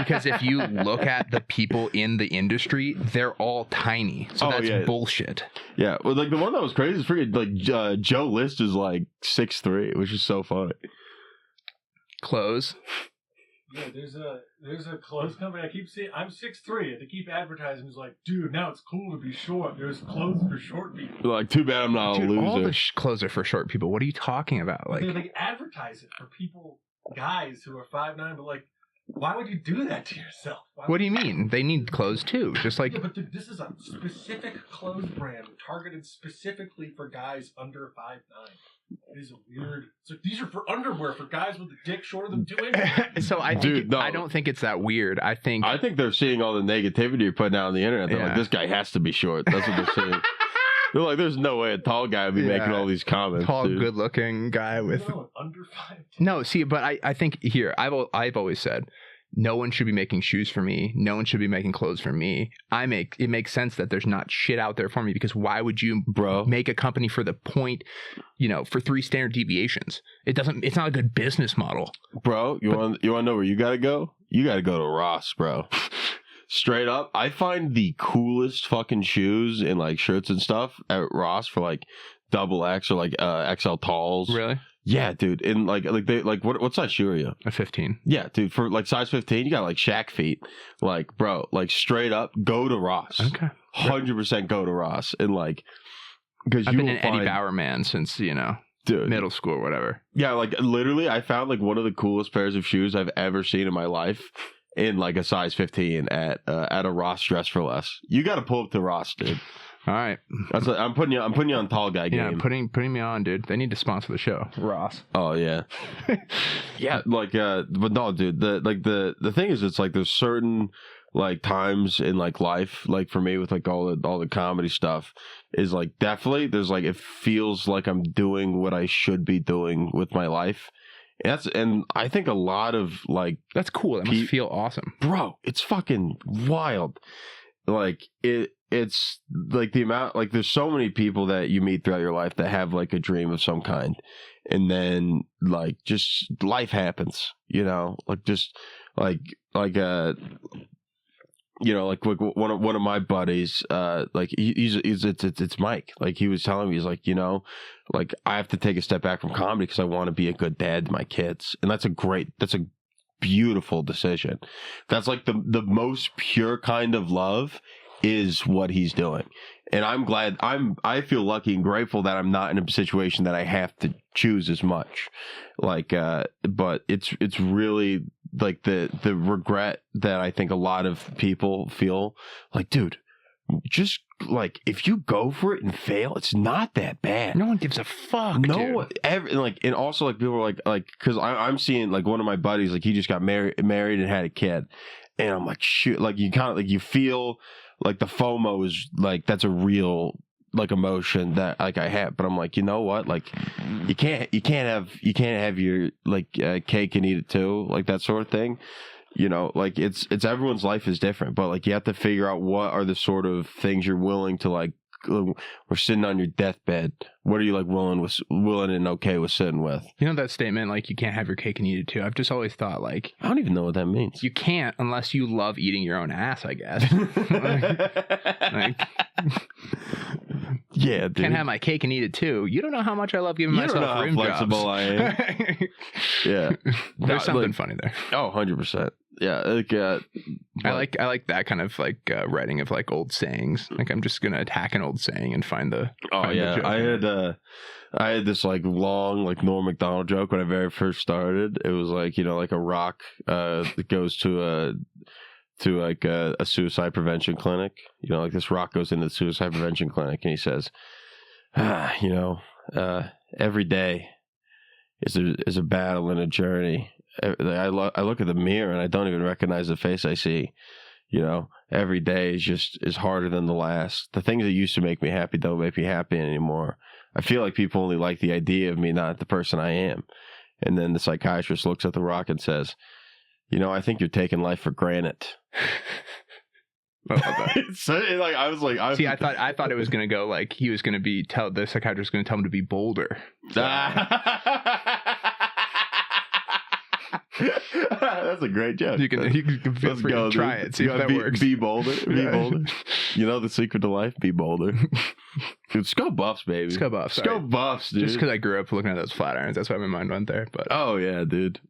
because if you look at the people in the industry, they're all tiny. So that's bullshit. Yeah, well, like the one that was crazy is freaking like Joe List is like 6'3", which is so funny. Clothes. Yeah, there's a clothes company. I keep seeing. I'm 6'3", and they keep advertising. It's like, dude, now it's cool to be short. There's clothes for short people. Like, too bad I'm not a loser. All the clothes are for short people. What are you talking about? Like, they like advertise it for people, guys who are 5'9", but like, why would you do that to yourself? What do you mean? They need clothes too, just like. Yeah, but dude, this is a specific clothes brand targeted specifically for guys under 5'9". It is weird. It's like these are for underwear for guys with a dick shorter than 2 inches. So I think I don't think it's that weird. I think they're seeing all the negativity you're putting out on the internet. They're like, this guy has to be short. That's what they're saying. They're like, there's no way a tall guy would be making all these comments. Tall, good-looking guy with under 5'10". No, see, but I think here I've always said. No one should be making shoes for me. No one should be making clothes for me. It makes sense that there's not shit out there for me because why would you make a company for the point, for 3 standard deviations? It's not a good business model. Bro, you want to know where you got to go? You got to go to Ross, bro. Straight up, I find the coolest fucking shoes and like shirts and stuff at Ross for like XX or like XL talls. Really? Yeah, dude. And like they like what size shoe are you? A 15. Yeah, dude. For like size 15, you got like Shaq feet. Like, bro, like straight up, go to Ross. Okay. 100% go to Ross. And like, because I've been an Eddie Bauer man since dude, middle school or whatever. Yeah, like literally, I found like one of the coolest pairs of shoes I've ever seen in my life in like a size 15 at a Ross Dress for Less. You got to pull up to Ross, dude. All right. I'm putting you on tall guy game. Yeah, putting me on, dude. They need to sponsor the show, Ross. Oh yeah, yeah. Like, but no, dude. The thing is, it's like there's certain like times in like life, like for me with like all the comedy stuff, is like definitely there's like it feels like I'm doing what I should be doing with my life. And I think a lot of like that's cool. That must feel awesome, bro. It's fucking wild. Like it's like the amount, like there's so many people that you meet throughout your life that have like a dream of some kind, and then like just life happens, you know, like just like you know, like one of my buddies, like it's Mike. Like he was telling me, he's like, you know, like I have to take a step back from comedy because I want to be a good dad to my kids, and that's a beautiful decision. That's like the most pure kind of love is what he's doing, and I'm glad. I feel lucky and grateful that I'm not in a situation that I have to choose as much. Like, but it's really like the regret that I think a lot of people feel. Like, dude, just like if you go for it and fail, it's not that bad. No one gives a fuck. No, like, and also like people are like because I'm seeing like one of my buddies, like he just got married and had a kid, and I'm like, shoot, like you kind of like you feel like the FOMO is like that's a real like emotion that like I have, but I'm like, you know what, like you can't have your like cake and eat it too, like that sort of thing. You know, like it's everyone's life is different, but like you have to figure out what are the sort of things you're willing to like. We're sitting on your deathbed. What are you like willing and okay with sitting with? You know that statement, like you can't have your cake and eat it too. I've just always thought like I don't even know what that means. You can't unless you love eating your own ass, I guess. like, yeah, dude. Can't have my cake and eat it too. You don't know how much I love giving myself rim jobs. You don't know how flexible I am. Yeah, there's something funny there. Oh, 100%. Yeah, like, I like that kind of like writing of like old sayings. Like I'm just gonna attack an old saying and find the. I had this like long like Norm Macdonald joke when I very first started. It was like, you know, like a rock that goes to like a suicide prevention clinic. You know, like this rock goes into the suicide prevention clinic and he says, you know, every day is a battle and a journey. I look at the mirror and I don't even recognize the face I see. You know, every day is harder than the last. The things that used to make me happy don't make me happy anymore. I feel like people only like the idea of me, not the person I am. And then the psychiatrist looks at the rock and says, you know, I think you're taking life for granted. So, like, I was like, see, I thought it was gonna go like he was gonna the psychiatrist was gonna tell him to be bolder. That's a great joke. You can feel free to try it. See if that works. Be bolder. Be bolder. You know the secret to life? Be bolder. Dude, Skull Buffs, baby. Skull Buffs. Skull Buffs, dude. Just because I grew up looking at those flat irons, that's why my mind went there. But oh yeah, dude.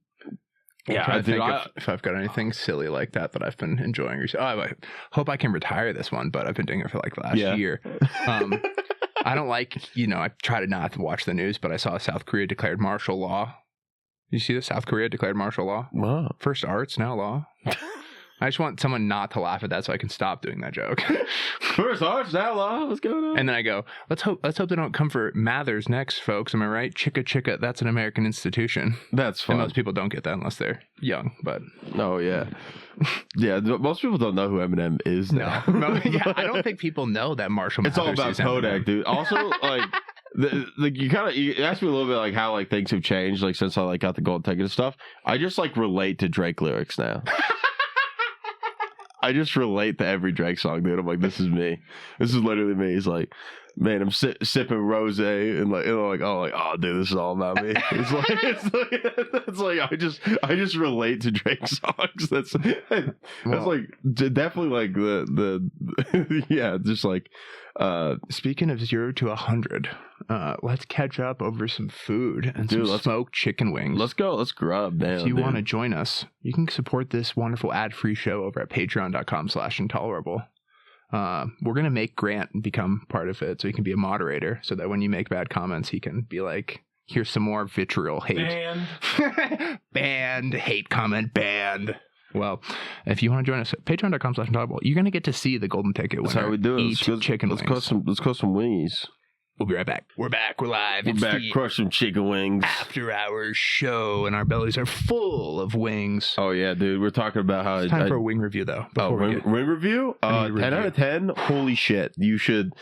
Yeah, I think if I've got anything silly like that I've been enjoying recently. Oh, I hope I can retire this one, but I've been doing it for like the last year. I don't like, you know, I try to not watch the news, but I saw South Korea declared martial law. You see this? South Korea declared martial law? Wow. First arts, now law. I just want someone not to laugh at that so I can stop doing that joke. First arts, now law. What's going on? And then I go, let's hope they don't come for Mathers next, folks. Am I right? Chicka, that's an American institution. That's fun. And most people don't get that unless they're young, but... Oh, yeah. Yeah, most people don't know who Eminem is now. No, yeah, I don't think people know that Marshall Mathers is It's all about Kodak, Eminem. dude. Also, like... you asked me a little bit like how like things have changed like since I like got the gold ticket and stuff. I just like relate to Drake lyrics now. I just relate to every Drake song, dude. I'm like, this is me. This is literally me. He's like, man, I'm sipping rosé and like, oh, dude, this is all about me. It's like I just relate to Drake songs. That's like definitely like the yeah, just like. Speaking of 0 to 100, let's catch up over some food and some smoked chicken wings. Let's go. Let's grub, man. If you want to join us, you can support this wonderful ad-free show over at patreon.com/InTALLerable. We're going to make Grant become part of it so he can be a moderator so that when you make bad comments, he can be like, here's some more vitriol hate. Banned. Banned. Hate comment. Banned. Well, if you want to join us at patreon.com/untallerable, you're going to get to see the golden ticket winner. That's how we do it. Eat chicken wings. Let's cook some wings. We'll be right back. We're back. We're live. We're It's back. the Crush some chicken wings. after hours show, and our bellies are full of wings. Oh yeah, dude. We're talking about how It's time for a wing review, though. ring review. 10 out of 10. Holy shit! You should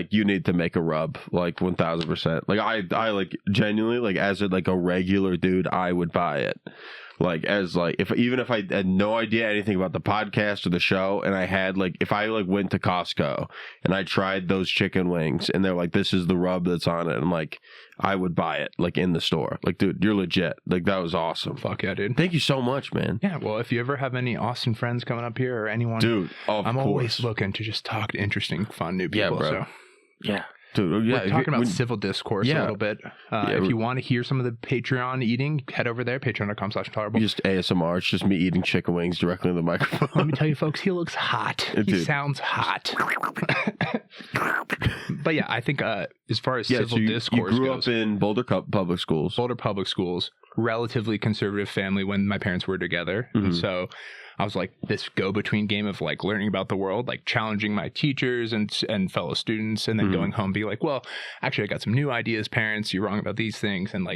you need to make a rub 1000%. I like genuinely as a regular dude, I would buy it. If I had no idea anything about the podcast or the show, and I had if I went to Costco and I tried those chicken wings and they're like, this is the rub that's on it, and I would buy it in the store. Dude, you're legit. That was awesome. Fuck yeah, dude. Thank you so much, man. Yeah, well, if you ever have any Austin friends coming up here or anyone, dude, I'm always looking to just talk to interesting, fun new people. Yeah, bro. So. Yeah. Dude, yeah, we're talking about civil discourse a little bit. If you want to hear some of the Patreon eating, head over there, patreon.com/untallerable. Just ASMR. It's just me eating chicken wings directly in the microphone. Let me tell you, folks, he looks hot. He sounds hot. But yeah, I think as far as civil discourse you grew goes, up in Boulder Public Schools. Boulder Public Schools, relatively conservative family when my parents were together. Mm-hmm. And so I was this go-between game of learning about the world, challenging my teachers and fellow students, and then going home, be well, actually, I got some new ideas, parents. You're wrong about these things, and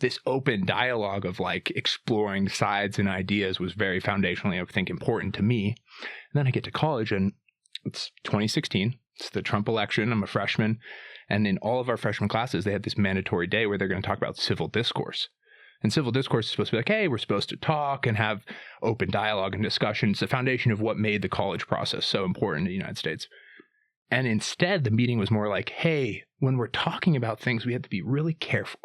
this open dialogue of exploring sides and ideas was very foundationally, I think, important to me. And then I get to college, and it's 2016. It's the Trump election. I'm a freshman, and in all of our freshman classes, they have this mandatory day where they're going to talk about civil discourse. And civil discourse is supposed to be hey, we're supposed to talk and have open dialogue and discussion. It's the foundation of what made the college process so important in the United States. And instead, the meeting was more hey, when we're talking about things, we have to be really careful.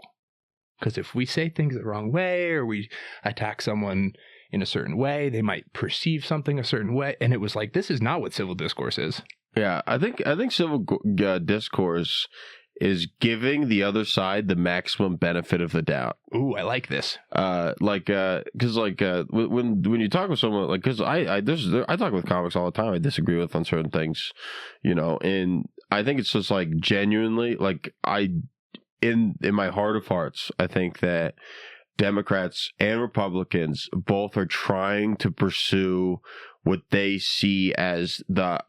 Because if we say things the wrong way or we attack someone in a certain way, they might perceive something a certain way. And it was this is not what civil discourse is. Yeah, I think civil discourse is giving the other side the maximum benefit of the doubt. Ooh, I like this. Because when you talk with someone, because I talk with comics all the time. I disagree with on certain things, and I think it's just genuinely in my heart of hearts, I think that Democrats and Republicans both are trying to pursue what they see as the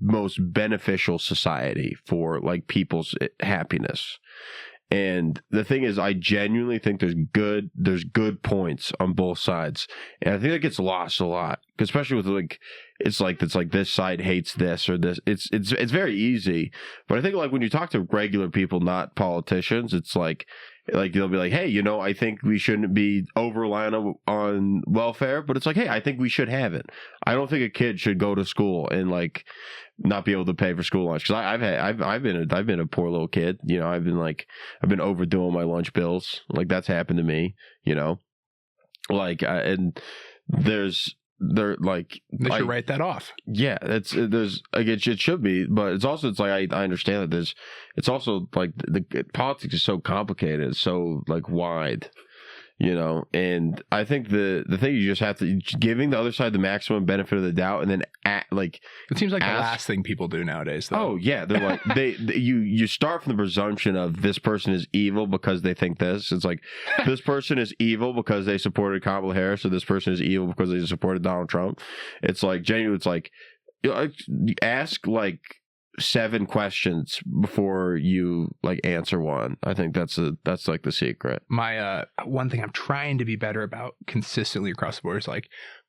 most beneficial society for people's happiness. And the thing is, I genuinely think there's good points on both sides, and I think that gets lost a lot, especially with it's this side hates this or this. It's very easy, but I think when you talk to regular people, not politicians, it's they'll be hey, I think we shouldn't be over reliant on welfare, but it's hey, I think we should have it. I don't think a kid should go to school and not be able to pay for school lunch, because I've been a poor little kid. I've been overdoing my lunch bills. That's happened to me. And they should write that off. Yeah, it should be, but it's also I understand that it's also the politics is so complicated, it's so wide. And I think the thing you just have to giving the other side the maximum benefit of the doubt, and then it seems the last thing people do nowadays, though. Oh yeah, they're you start from the presumption of this person is evil because they think this. It's this person is evil because they supported Kamala Harris, or this person is evil because they supported Donald Trump. It's genuine. It's ask 7 questions before you answer one. I think that's the secret. My one thing I'm trying to be better about consistently across the board is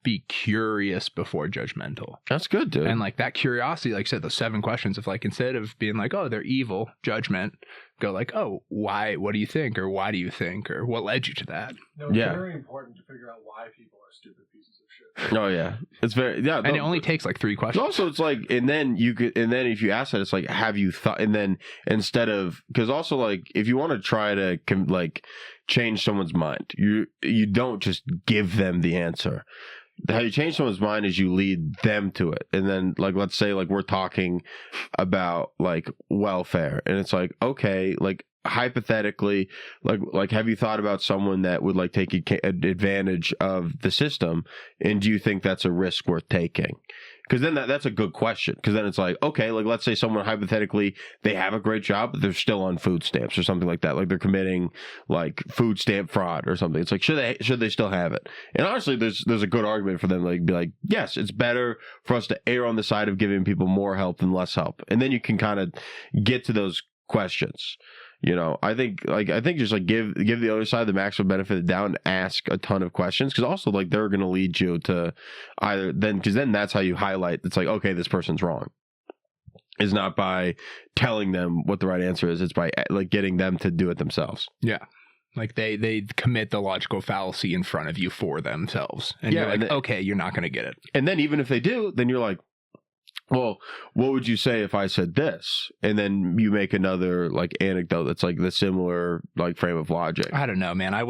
be curious before judgmental. That's good, dude. And that curiosity, I said, those 7 questions of instead of being oh, they're evil, judgment, go oh, why, what do you think, or why do you think, or what led you to that? No, it's very important to figure out why people are stupid pieces of shit. Oh yeah, it's very and it only takes 3 questions. Also, it's and then if you ask that, it's have you thought? And then instead of, because also if you want to try to change someone's mind, you don't just give them the answer. How you change someone's mind is you lead them to it. And then let's say we're talking about welfare, and it's okay, hypothetically, like have you thought about someone that would like take advantage of the system, and do you think that's a risk worth taking? Because then that's a good question. Because then it's like, okay, like let's say someone hypothetically, they have a great job, but they're still on food stamps or something like that. Like they're committing like food stamp fraud or something. It's like, should they still have it? And honestly, there's a good argument for them to like be like, yes, it's better for us to err on the side of giving people more help than less help. And then you can kind of get to those questions. You know, I think just like give the other side the maximum benefit of the doubt and ask a ton of questions, because also like they're going to lead you to either then, because then that's how you highlight. It's like, okay, this person's wrong. It's not by telling them what the right answer is. It's by like getting them to do it themselves. Yeah. Like they commit the logical fallacy in front of you for themselves. And you're like, okay, you're not going to get it. And then even if they do, then you're like, well, what would you say if I said this? And then you make another like anecdote that's like the similar like frame of logic. I don't know, man. I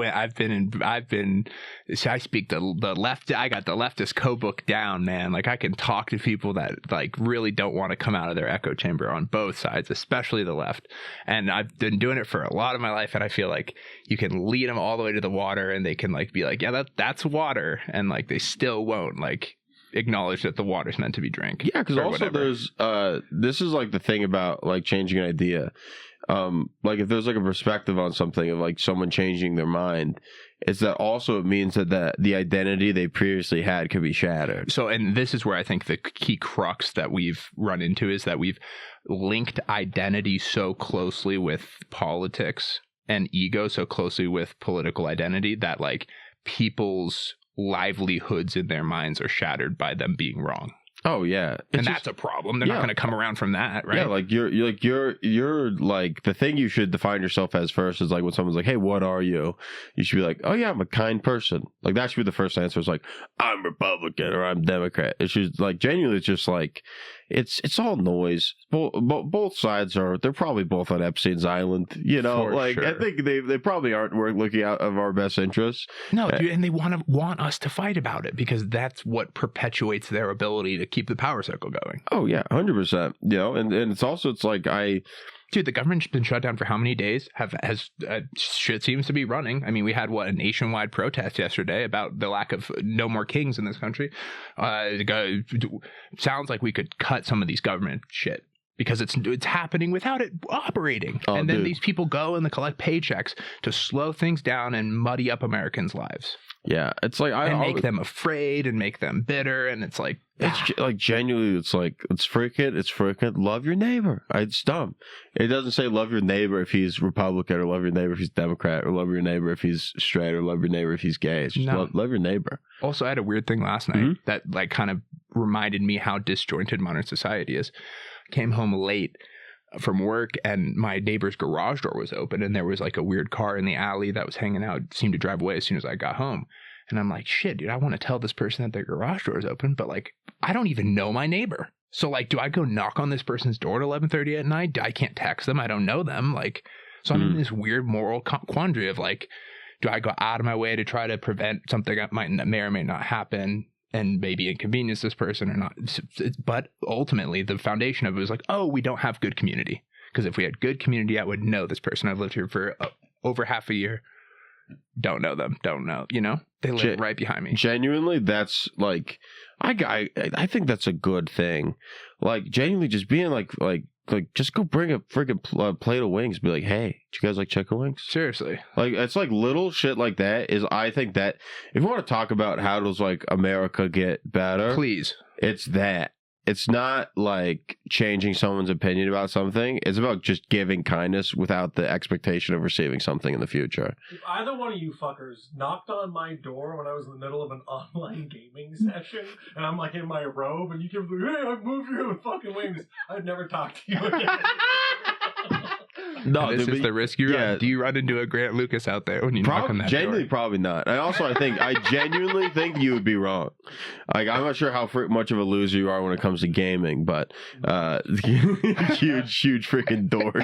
speak the left. I got the leftist code book down, man. Like I can talk to people that like really don't want to come out of their echo chamber on both sides, especially the left. And I've been doing it for a lot of my life, and I feel like you can lead them all the way to the water, and they can like be like, yeah, that's water, and like they still won't like acknowledge that the water's meant to be drank. Yeah, because also there's this is like the thing about like changing an idea. Like if there's like a perspective on something of like someone changing their mind, it's that also it means that the identity they previously had could be shattered. So, and this is where I think the key crux that we've run into is that we've linked identity so closely with politics and ego so closely with political identity that like people's livelihoods in their minds are shattered by them being wrong. Oh yeah, and that's a problem. They're not going to come around from that, right? Yeah, like you're like the thing you should define yourself as first is like when someone's like, "Hey, what are you?" You should be like, "Oh yeah, I'm a kind person." Like that should be the first answer. It's like, "I'm Republican" or "I'm Democrat." It should like genuinely, it's just like it's all noise. Both sides they're probably both on Epstein's island. You know, For like sure. I think they probably aren't looking out of our best interests. No, dude, and they want us to fight about it because that's what perpetuates their ability to keep the power cycle going. Oh yeah, 100%. You know, and it's also it's like Dude, the government's been shut down for how many days? Shit seems to be running. I mean, we had a nationwide protest yesterday about the lack of no more kings in this country. Sounds like we could cut some of these government shit because it's happening without it operating. Oh, and then dude. these people go and they collect paychecks to slow things down and muddy up Americans' lives. Yeah, it's like and make them afraid and make them bitter, and it's like like genuinely, it's freaking love your neighbor. It's dumb. It doesn't say love your neighbor if he's Republican, or love your neighbor if he's Democrat, or love your neighbor if he's straight, or love your neighbor if he's gay. It's just love your neighbor. Also, I had a weird thing last night that like kind of reminded me how disjointed modern society is. Came home late from work and my neighbor's garage door was open and there was like a weird car in the alley that was hanging out, seemed to drive away as soon as I got home. And I'm like, shit, dude, I want to tell this person that their garage door is open, but like, I don't even know my neighbor. So like, do I go knock on this person's door at 11:30 at night? I can't text them. I don't know them. Like, so I'm in this weird moral quandary of like, do I go out of my way to try to prevent something that may or may not happen and maybe inconvenience this person or not? But ultimately, the foundation of it was like, oh, we don't have good community. Because if we had good community, I would know this person. I've lived here for over half a year. Don't know them. Don't know. You know, they live right behind me. Genuinely, that's like, I think that's a good thing. Like, genuinely, just being like, just go bring a freaking plate of wings. Be like, hey, do you guys like chicken wings? Seriously. Like, it's like little shit like that is, I think that if you want to talk about how does like America get better, please, it's that. It's not like changing someone's opinion about something. It's about just giving kindness without the expectation of receiving something in the future. If either one of you fuckers knocked on my door when I was in the middle of an online gaming session, and I'm like in my robe, and you came like, hey, I've moved here with fucking wings, I'd never talk to you again. No, this is the risk you run. Do you run into a Grant Lucas out there when you knock on that genuinely, door? Probably not. And also, I genuinely think you would be wrong. Like, I'm not sure how much of a loser you are when it comes to gaming, but huge freaking dork.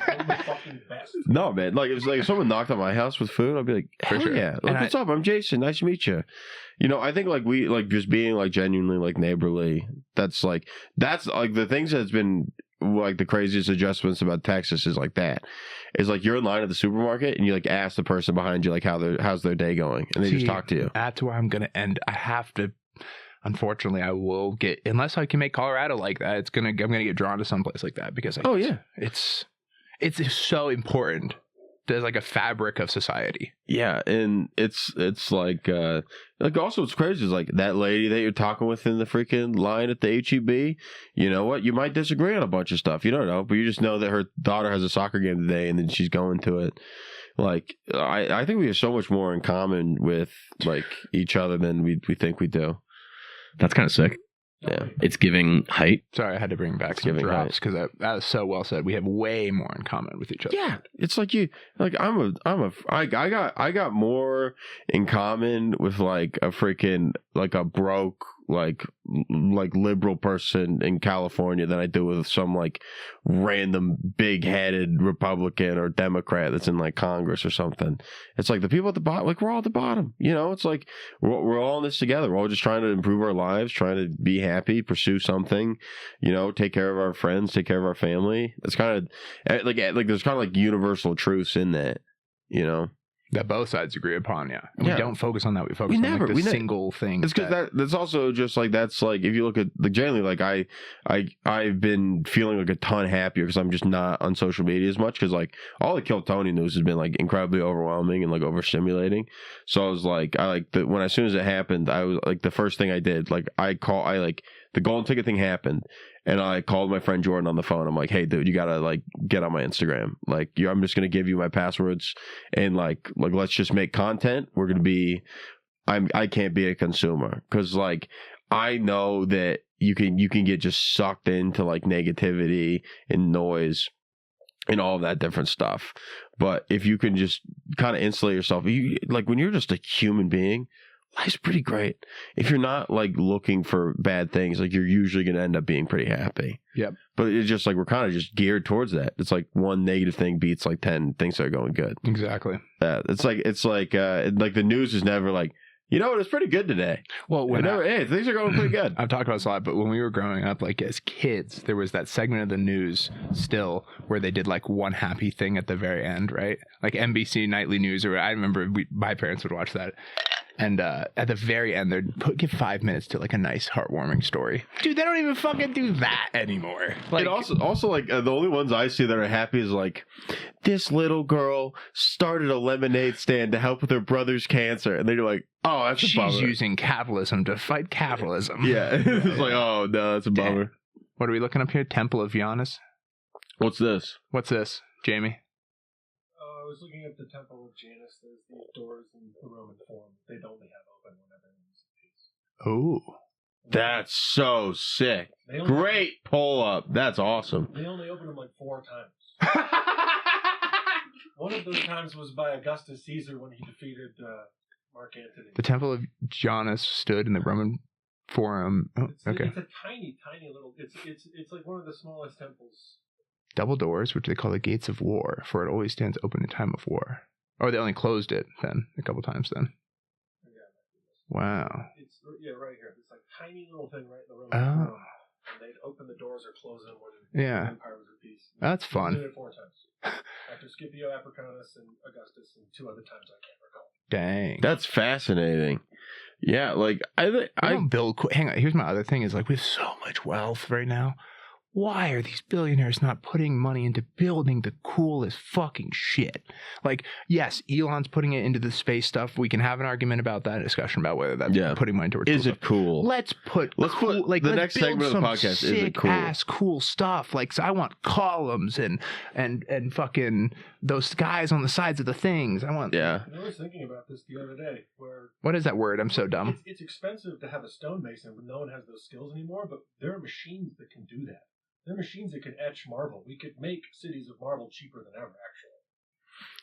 No, man. Like, if someone knocked on my house with food, I'd be like, hell yeah. Like, what's up? I'm Jason. Nice to meet you. You know, I think like just being like genuinely like neighborly. That's like the things that's been like the craziest adjustments about Texas is like that. It's like you're in line at the supermarket and you like ask the person behind you like how's their day going, and they just talk to you. That's where I'm gonna end. I have to. Unfortunately, I will get, unless I can make Colorado like that. I'm gonna get drawn to someplace like that because it's so important. There's like a fabric of society. Yeah, and it's like also what's crazy is like that lady that you're talking with in the freaking line at the HEB. You know what? You might disagree on a bunch of stuff. You don't know, but you just know that her daughter has a soccer game today, and then she's going to it. Like I think we have so much more in common with like each other than we think we do. That's kind of sick. Yeah, it's giving height. Sorry, I had to bring back some drops because that was so well said. We have way more in common with each other. Yeah, it's like I got more in common with like a freaking like a broke like liberal person in California than I do with some like random big-headed Republican or Democrat that's in like Congress or something. It's like the people at the bottom, like we're all at the bottom, you know. It's like we're all in this together. We're all just trying to improve our lives, trying to be happy, pursue something, you know, take care of our friends, take care of our family. It's kind of like there's kind of like universal truths in that, you know. That both sides agree upon, yeah. And we don't focus on that. We focus on the single thing. It's because that's also just like, that's like, if you look at, like, generally, like, I've been feeling like a ton happier because I'm just not on social media as much because, like, all the Kill Tony news has been, like, incredibly overwhelming and, like, overstimulating. So I was like, as soon as it happened, I was, like, the first thing I did, like, the golden ticket thing happened. And I called my friend Jordan on the phone. I'm like, hey, dude, you got to, like, get on my Instagram. Like, I'm just going to give you my passwords and, like, let's just make content. We're going to be, I can't be a consumer. Because, like, I know that you can get just sucked into, like, negativity and noise and all that different stuff. But if you can just kind of insulate yourself, like, when you're just a human being, life's pretty great. If you're not like looking for bad things, like you're usually going to end up being pretty happy. Yep. But it's just like we're kind of just geared towards that. It's like one negative thing beats like 10 things that are going good. Exactly. It's like the news is never like, you know what, it's pretty good today. Well, hey, things are going pretty good. I've talked about this a lot, but when we were growing up, like as kids, there was that segment of the news still where they did like one happy thing at the very end, right? Like NBC Nightly News, or I remember my parents would watch that. And at the very end, they'd give 5 minutes to like a nice, heartwarming story. Dude, they don't even fucking do that anymore. Like, and also like the only ones I see that are happy is like, this little girl started a lemonade stand to help with her brother's cancer, and they're like, oh, that's a bummer. She's using capitalism to fight capitalism. Yeah, it's like, oh no, that's a bummer. What are we looking up here? Temple of Giannis. What's this, Jamie? I was looking at the Temple of Janus. There's these doors in the Roman Forum. They'd only have open whenever there was a feast. Oh, that's so sick! Great pull up. That's awesome. They only opened them like 4 times. One of those times was by Augustus Caesar when he defeated Mark Antony. The Temple of Giannis stood in the Roman Forum. Oh, okay. It's a tiny, tiny little. It's like one of the smallest temples. Double doors, which they call the gates of war, for it always stands open in time of war. Or they only closed it then a couple times then. Wow. It's right here. It's like tiny little thing right in the Roman Forum. And they'd open the doors or close them when the empire was at peace. That's fun. They did it 4 times. After Scipio Africanus and Augustus, and 2 other times I can't recall. Dang. That's fascinating. Yeah, like I don't build. Hang on. Here's my other thing: is like we have so much wealth right now. Why are these billionaires not putting money into building the coolest fucking shit? Like, yes, Elon's putting it into the space stuff. We can have an argument about that, discussion about whether that's putting money towards. Is it cool? Let's put like the next segment of the podcast. Is it cool? Ass cool stuff. Like, so I want columns and fucking those guys on the sides of the things. I want. Yeah. I was thinking about this the other day. What is that word? I'm so dumb. It's expensive to have a stonemason, but no one has those skills anymore. But there are machines that can do that. They're machines that can etch marble. We could make cities of marble cheaper than ever,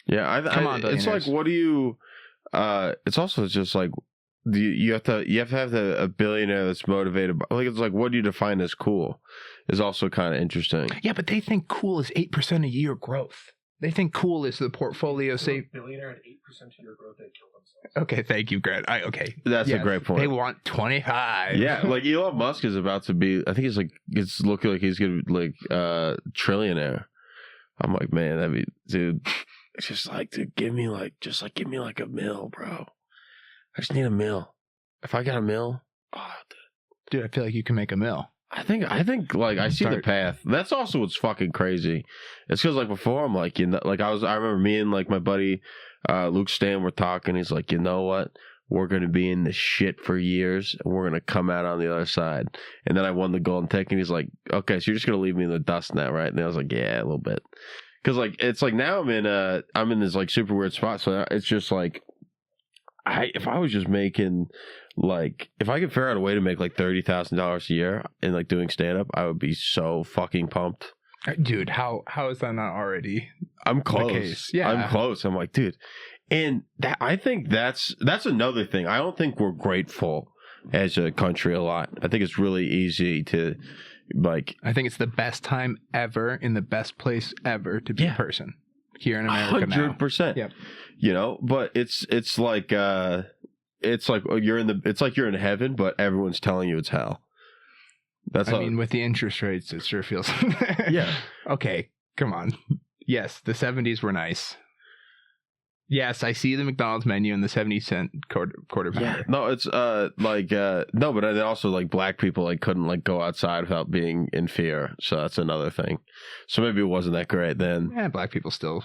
actually. Yeah, Come on, it's like, what do you? It's also just like, you have to have a billionaire that's motivated by, like, it's like, what do you define as cool? Is also kind of interesting. Yeah, but they think cool is 8% a year growth. They think cool is the portfolio safe. Billionaire at 8% of your growth, they kill themselves. Okay, thank you, Grant. Okay. That's a Yes, great point. They want 25. Yeah, like Elon Musk is about to be. I think it's looking like he's gonna be like trillionaire. I'm like, man, that'd be, dude. It's just like, dude, give me like a mill, bro. I just need a mill. If I got a mill, Dude, I feel like you can make a mill. I think like I see the path. That's also what's fucking crazy. It's because like before I'm like, I remember me and like my buddy Luke Stan were talking. He's like, you know what? We're gonna be in this shit for years, and we're gonna come out on the other side. And then I won the golden ticket. And he's like, okay, so you're just gonna leave me in the dust now, right? And I was like, yeah, a little bit. Because like it's like now I'm in this like super weird spot. So it's just like if I was just making like if I could figure out a way to make like $30,000 a year and like doing stand up, I would be so fucking pumped. Dude, how is that not already? I'm close. The case? Yeah, I'm close. I'm like, dude, and I think that's another thing. I don't think we're grateful as a country a lot. I think it's really easy to like. I think it's the best time ever in the best place ever to be a person here in America 100%. Yep. You know, but it's like you're in heaven, but everyone's telling you it's hell. I mean, with the interest rates, it sure feels. Yeah. Okay, come on. Yes, the 70s were nice. Yes, I see the McDonald's menu and the 70-cent quarter pounder. Yeah. No, it's no, but then also like black people like couldn't like go outside without being in fear. So that's another thing. So maybe it wasn't that great then. Yeah, black people still.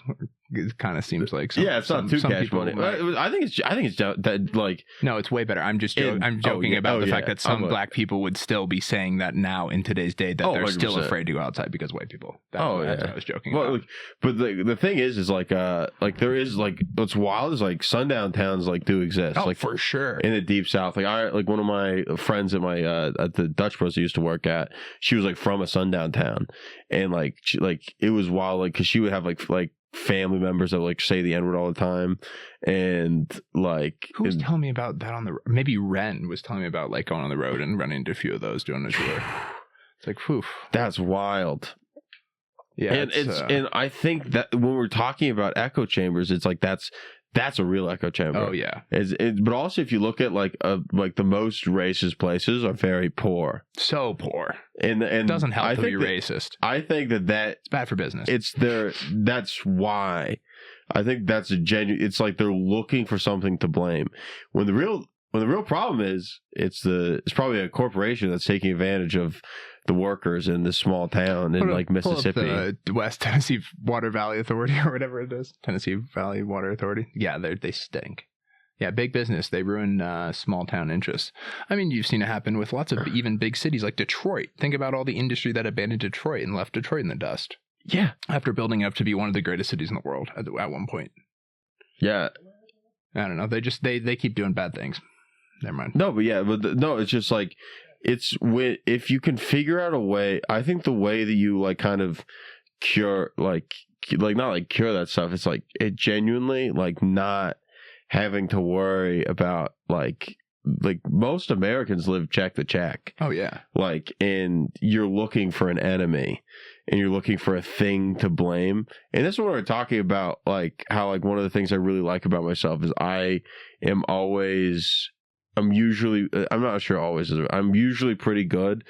It kind of seems like it's not too cash money. I think it's that like no, it's way better. I'm just I'm joking about the fact that some black people would still be saying that now in today's day that they're 100%. Still afraid to go outside because white people. That's what I was joking about. But the thing is like there is like what's wild is like sundown towns like do exist. Oh, like for sure. In the deep south. Like one of my friends at my at the Dutch Bros I used to work at, she was like from a sundown town, and like it was wild like because she would have like family members that like say the N-word all the time, and like who was telling me about that on the maybe Ren was telling me about like going on the road and running into a few of those doing a tour. It's like whew. That's wild. Yeah, and and I think that when we're talking about echo chambers, it's like that's a real echo chamber. Oh yeah. But also if you look at like the most racist places are very poor. So poor. And it doesn't help to be racist. I think that it's bad for business. That's why. I think that's a genuine. It's like they're looking for something to blame. When the real problem is it's probably a corporation that's taking advantage of the workers in this small town in like Mississippi. The West Tennessee Water Valley Authority or whatever it is. Tennessee Valley Water Authority. Yeah, they stink. Yeah, big business. They ruin small town interests. I mean, you've seen it happen with lots of even big cities like Detroit. Think about all the industry that abandoned Detroit and left Detroit in the dust. Yeah. After building up to be one of the greatest cities in the world at one point. Yeah. I don't know. They keep doing bad things. Never mind. No, but no, it's just like if you can figure out a way. I think the way that you like kind of cure like not like cure that stuff. It's like it genuinely like not having to worry about like most Americans live check to check. Oh yeah. Like, and you're looking for an enemy and you're looking for a thing to blame. And this is what we're talking about. Like how like one of the things I really like about myself is I'm usually pretty good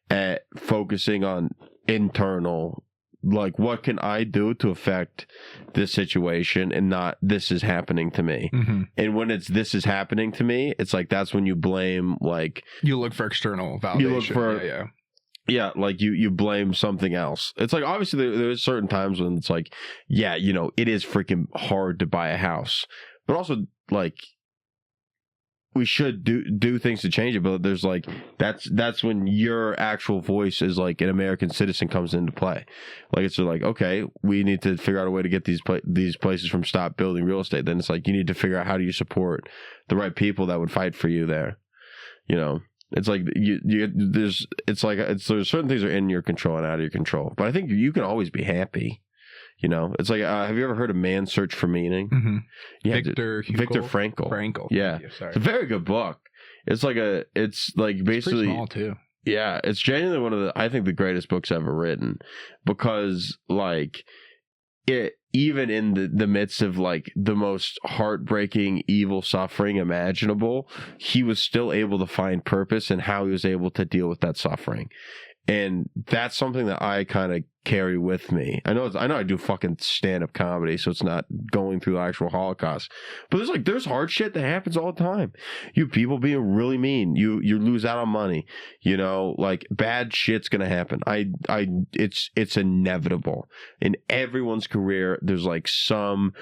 at focusing on internal, like what can I do to affect this situation and not this is happening to me. Mm-hmm. And when it's this is happening to me, it's like that's when you blame, like you look for external validation. You look for yeah, like you blame something else. It's like obviously there's certain times when it's like, yeah, you know, it is freaking hard to buy a house, but also like we should do things to change it. But there's like that's when your actual voice as like an American citizen comes into play. Like it's like, okay, we need to figure out a way to get these places from stop building real estate. Then it's like you need to figure out how do you support the right people that would fight for you there. You know, it's like there's certain things are in your control and out of your control. But I think you can always be happy. You know, it's like, have you ever heard of Man's Search for Meaning? Mm-hmm. Yeah, Viktor Frankl. Yeah, sorry. It's a very good book. It's like basically pretty small too. Yeah, it's genuinely one of the, I think, the greatest books ever written, because like even in the midst of like the most heartbreaking, evil suffering imaginable, he was still able to find purpose in how he was able to deal with that suffering. And that's something that I kind of carry with me. I know I do fucking stand-up comedy, so it's not going through the actual Holocaust. But there's hard shit that happens all the time. You have people being really mean. You lose out on money. You know, like bad shit's gonna happen. It's inevitable. In everyone's career, there's like some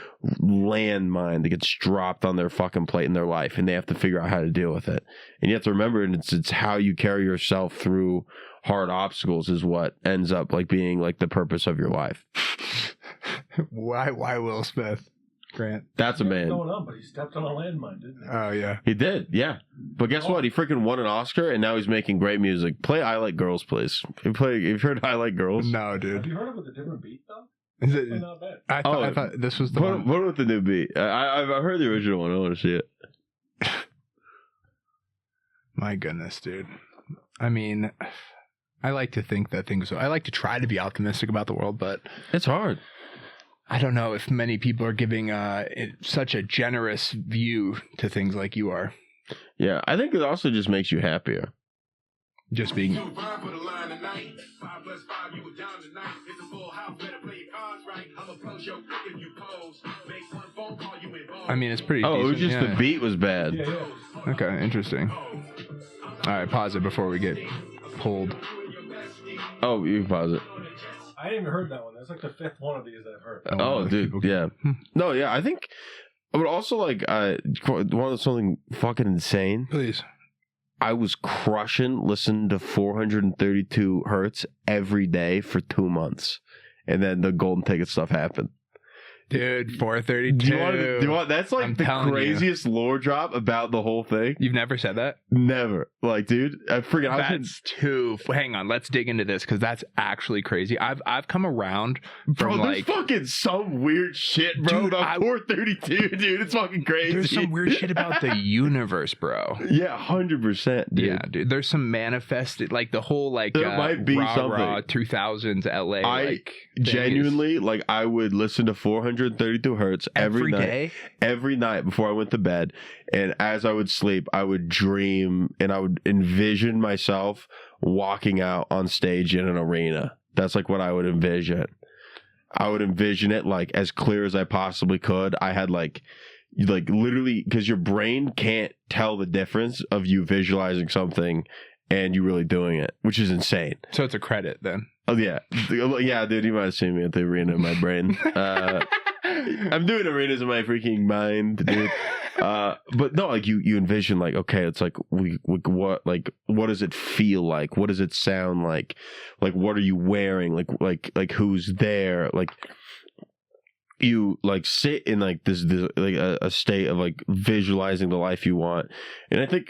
landmine that gets dropped on their fucking plate in their life, and they have to figure out how to deal with it. And you have to remember, it's how you carry yourself through hard obstacles is what ends up like being like the purpose of your life. Why Will Smith? Grant. That's a man. Going on, but he stepped on a landmine, didn't he? Oh yeah, he did. Yeah, but guess what? He freaking won an Oscar, and now he's making great music. Play "I Like Girls," please. You've heard "I Like Girls"? No, dude. Have you heard it with a different beat though? Is it? It's not bad. I thought this was the one. What with the new beat? I've heard the original one. I want to see it. My goodness, dude. I mean, I like to think that I like to try to be optimistic about the world, but it's hard. I don't know if many people are giving such a generous view to things like you are. Yeah, I think it also just makes you happier. Just being. I mean, it's pretty. Oh, decent. it was just the beat was bad. Okay, interesting. All right, pause it before we get pulled. Oh, you can pause it. I hadn't even heard that one. That's like the fifth one of these that I've heard. Oh, dude, yeah. No, yeah, I think I would also like want something fucking insane. Please. I was crushing listening to 432 hertz every day for 2 months, and then the golden ticket stuff happened. Dude, 432. Do you want that's like I'm the craziest lore drop about the whole thing. You've never said that? Never. Like, dude, I forget. That's too. Hang on, let's dig into this because that's actually crazy. I've come around from there's fucking some weird shit, bro. Dude, about 432, dude. It's fucking crazy. There's some weird shit about the universe, bro. Yeah, 100%, dude. Yeah, dude. There's some manifested, like the whole like there might be rah, something. Rah 2000s LA. Like genuinely like I would listen to 432 hertz every night. Day? Every night before I went to bed, and as I would sleep, I would dream and I would envision myself walking out on stage in an arena. That's like what I would envision. I would envision it like as clear as I possibly could. I had like literally, because your brain can't tell the difference of you visualizing something and you really doing it, which is insane. So it's a credit then. Oh yeah, yeah, dude. You might have seen me at the arena in my brain. I'm doing arenas in my freaking mind, dude. But no, like you envision like, okay, it's like what does it feel like? What does it sound like? Like what are you wearing? Like who's there? Like you like sit in like this like a state of like visualizing the life you want, and I think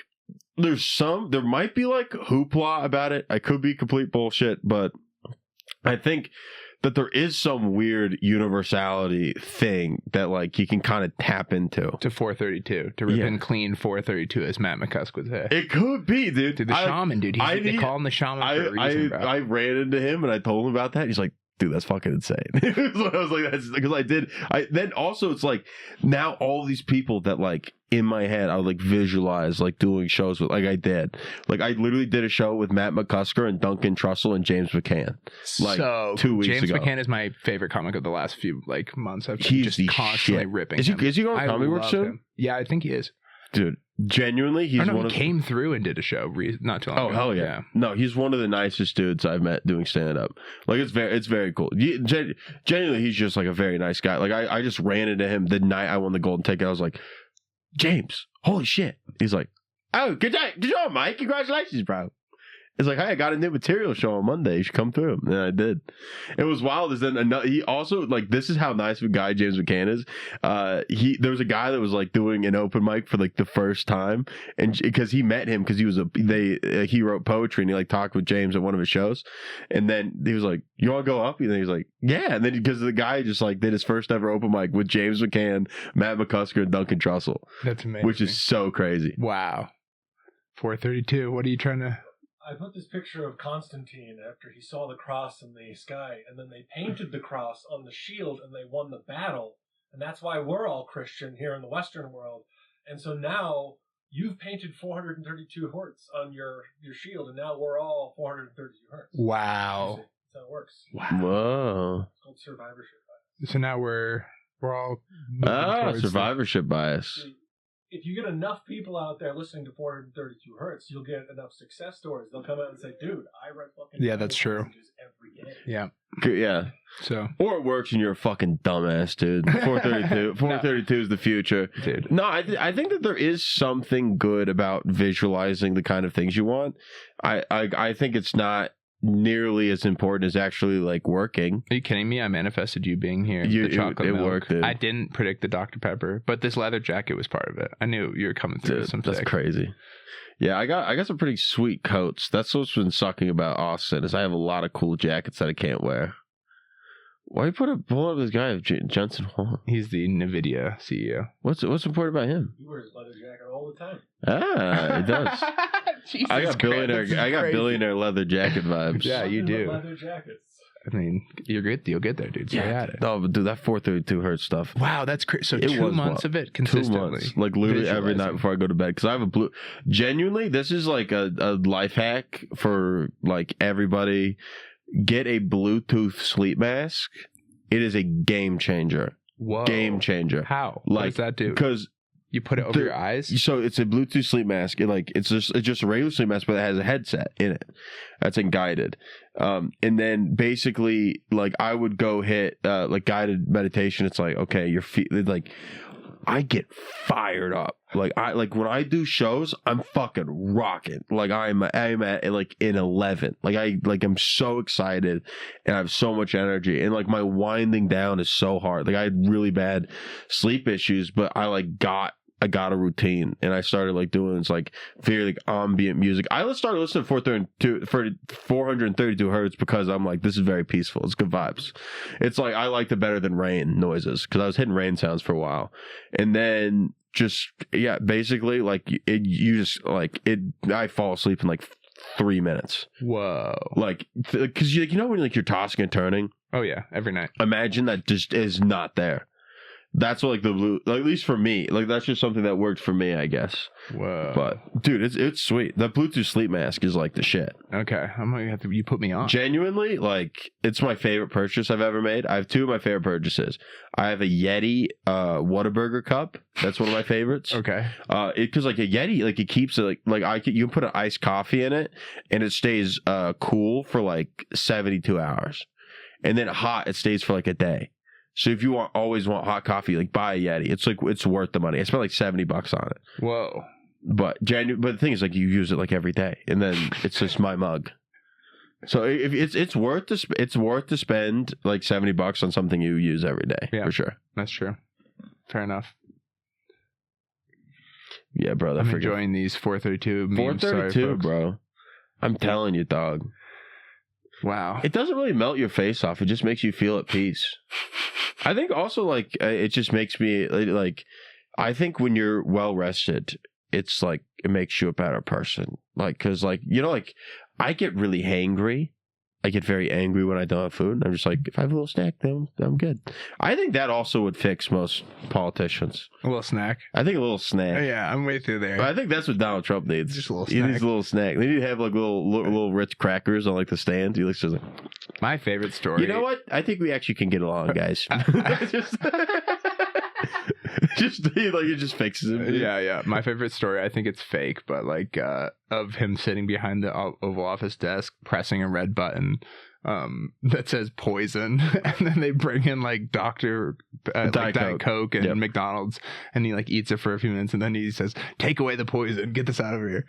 there might be like hoopla about it. I could be complete bullshit, but I think that there is some weird universality thing that like you can kind of tap into. To 432. To rip and clean 432, as Matt McCusk would say. It could be, dude. Dude, the shaman, dude. They call him the shaman for a reason, bro. I ran into him and I told him about that. He's like, dude, that's fucking insane. So I was like, that's because then also it's like now all these people that like in my head I would like visualize like doing shows with, like I did. Like I literally did a show with Matt McCusker and Duncan Trussell and James McCann. Like so 2 weeks James ago. McCann is my favorite comic of the last few like months. I've He's just constantly shit. ripping. Is he going to Comedy Works soon? Yeah, I think he is. Dude, genuinely, he's one of came through and did a show not too long ago. Oh hell yeah. No, he's one of the nicest dudes I've met doing stand-up. Like it's very cool. Genuinely, he's just like a very nice guy. Like I just ran into him the night I won the golden ticket. I was like, James, holy shit. He's like, oh, good job, Mike. Congratulations, bro. It's like, hey, I got a new material show on Monday. You should come through. And I did. It was wild. Is then he also like, this is how nice of a guy James McCann is. There was a guy that was like doing an open mic for like the first time, and because he met him because he wrote poetry and he like talked with James at one of his shows, and then he was like, you want to go up? And then he was like, yeah. And then because the guy just like did his first ever open mic with James McCann, Matt McCusker, and Duncan Trussell. That's amazing. Which is so crazy. Wow. 432. What are you trying to? I put this picture of Constantine after he saw the cross in the sky, and then they painted the cross on the shield, and they won the battle. And that's why we're all Christian here in the Western world. And so now you've painted 432 hertz on your shield, and now we're all 432 hertz. Wow. That's how it works. Wow. Whoa. It's called survivorship bias. So now we're all moving towards survivorship bias. So if you get enough people out there listening to 432 hertz, you'll get enough success stories. They'll come out and say, dude, I read fucking Yeah, that's true. messages every day. Yeah. Yeah. So Or it works and you're a fucking dumbass, dude. 432 is the future. dude. No, I think that there is something good about visualizing the kind of things you want. I think it's not nearly as important as actually like working. Are you kidding me? I manifested you being here. The chocolate milk. Worked, dude. I didn't predict the Dr. Pepper, but this leather jacket was part of it. I knew you were coming through with some That's sick. crazy. Yeah, I got some pretty sweet coats. That's what's been sucking about Austin is I have a lot of cool jackets that I can't wear. Why you pull up this guy Jensen Huang? He's the NVIDIA CEO. What's important about him? He wears leather jacket all the time. Ah, it does. Jesus I got Christ, billionaire leather jacket vibes. Yeah, you Nothing but do. leather jackets. I mean, you'll get there, dude. Stay at it. No, but dude, that 432 hertz stuff. Wow, that's crazy. So It 2 was months what? of it 2 consistently. months, like literally every night Visualizing. before I go to bed, because I have a blue. Genuinely, this is like a life hack for like everybody. Get a Bluetooth sleep mask. It is a game changer. Whoa. Game changer. How? What Like, does that do? Because You put it over your eyes? so it's a Bluetooth sleep mask. It's just a regular sleep mask, but it has a headset in it. That's in guided. And then basically, like I would go hit like guided meditation. It's like, okay, your feet, like I get fired up. Like when I do shows, I'm fucking rocking. Like I'm at like in 11. I'm so excited and I have so much energy. And like my winding down is so hard. Like I had really bad sleep issues, but I got a routine and I started like doing this like very like ambient music. I started listening to 432 hertz because I'm like, this is very peaceful. It's good vibes. It's like I liked it better than rain noises because I was hitting rain sounds for a while. And then just basically like I fall asleep in like 3 minutes. Whoa. Like because you know when like you're tossing and turning. Oh, yeah. Every night. Imagine that just is not there. That's what, like the blue, like, at least for me, like that's just something that worked for me, I guess. Whoa. But dude, it's sweet. That Bluetooth sleep mask is like the shit. Okay. I'm going to have to, you put me on. Genuinely, like it's my favorite purchase I've ever made. I have 2 of my favorite purchases. I have a Yeti Whataburger cup. That's one of my favorites. Okay. Because like a Yeti, like it keeps it you can put an iced coffee in it and it stays cool for like 72 hours, and then hot it stays for like a day. So if you always want hot coffee, like buy a Yeti. It's like it's worth the money. I spent like $70 on it. Whoa. But the thing is, like you use it like every day, and then it's just my mug. So if it's worth to spend like $70 on something you use every day, for sure. That's true. Fair enough. Yeah, bro. I'm enjoying these 432 memes. 432, bro. I'm telling you, dog. Wow. It doesn't really melt your face off. It just makes you feel at peace. I think also like it just makes me like I think when you're well rested, it's like it makes you a better person. Like because like you know like I get really hangry. I get very angry when I don't have food. I'm just like, if I have a little snack, then I'm good. I think that also would fix most politicians. A little snack. I think a little snack. Oh, yeah, I'm with you there. I think that's what Donald Trump needs. Just a little He snack. needs a little snack. They need to have like little Ritz crackers on like the stand. He looks just like, My favorite story. you know what? I think we actually can get along, guys. It just fixes him. Yeah. My favorite story, I think it's fake, but like of him sitting behind the Oval Office desk pressing a red button that says poison, and then they bring in like Diet Coke and McDonald's, and he like eats it for a few minutes, and then he says, "Take away the poison, get this out of here."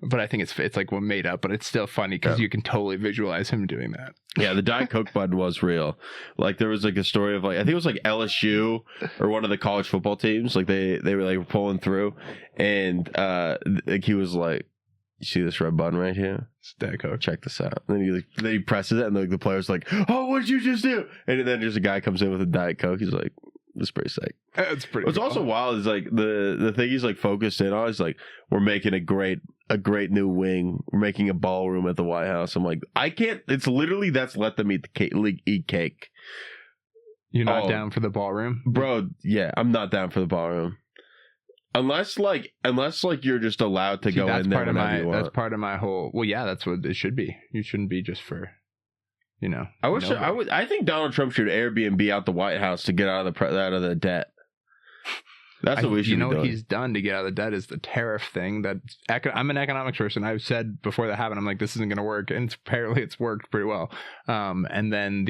But I think it's like what made up, but it's still funny because you can totally visualize him doing that. Yeah, the Diet Coke button was real. Like there was like a story of like I think it was like LSU or one of the college football teams. Like they were like pulling through, and like he was like, "You see this red button right here? It's Diet Coke. Check this out." And then he presses it, and the player's like, "Oh, what did you just do?" And then just a guy comes in with a Diet Coke. He's like, It's pretty sick. It's pretty. What's cool. also wild is like the thing he's like focused in on is like we're making a great new wing. We're making a ballroom at the White House. I'm like, I can't. It's literally that's let them eat the cake, eat cake. You're not down for the ballroom, bro? Yeah, I'm not down for the ballroom. Unless you're just allowed to go in there whenever you want. That's part of my whole. Well, yeah, that's what it should be. You shouldn't be just for, you know. I think Donald Trump should Airbnb out the White House to get out of the debt. That's what we should be doing. What he's done to get out of the debt is the tariff thing. I'm an economics person. I've said before that happened, I'm like, this isn't going to work, and apparently it's worked pretty well. And then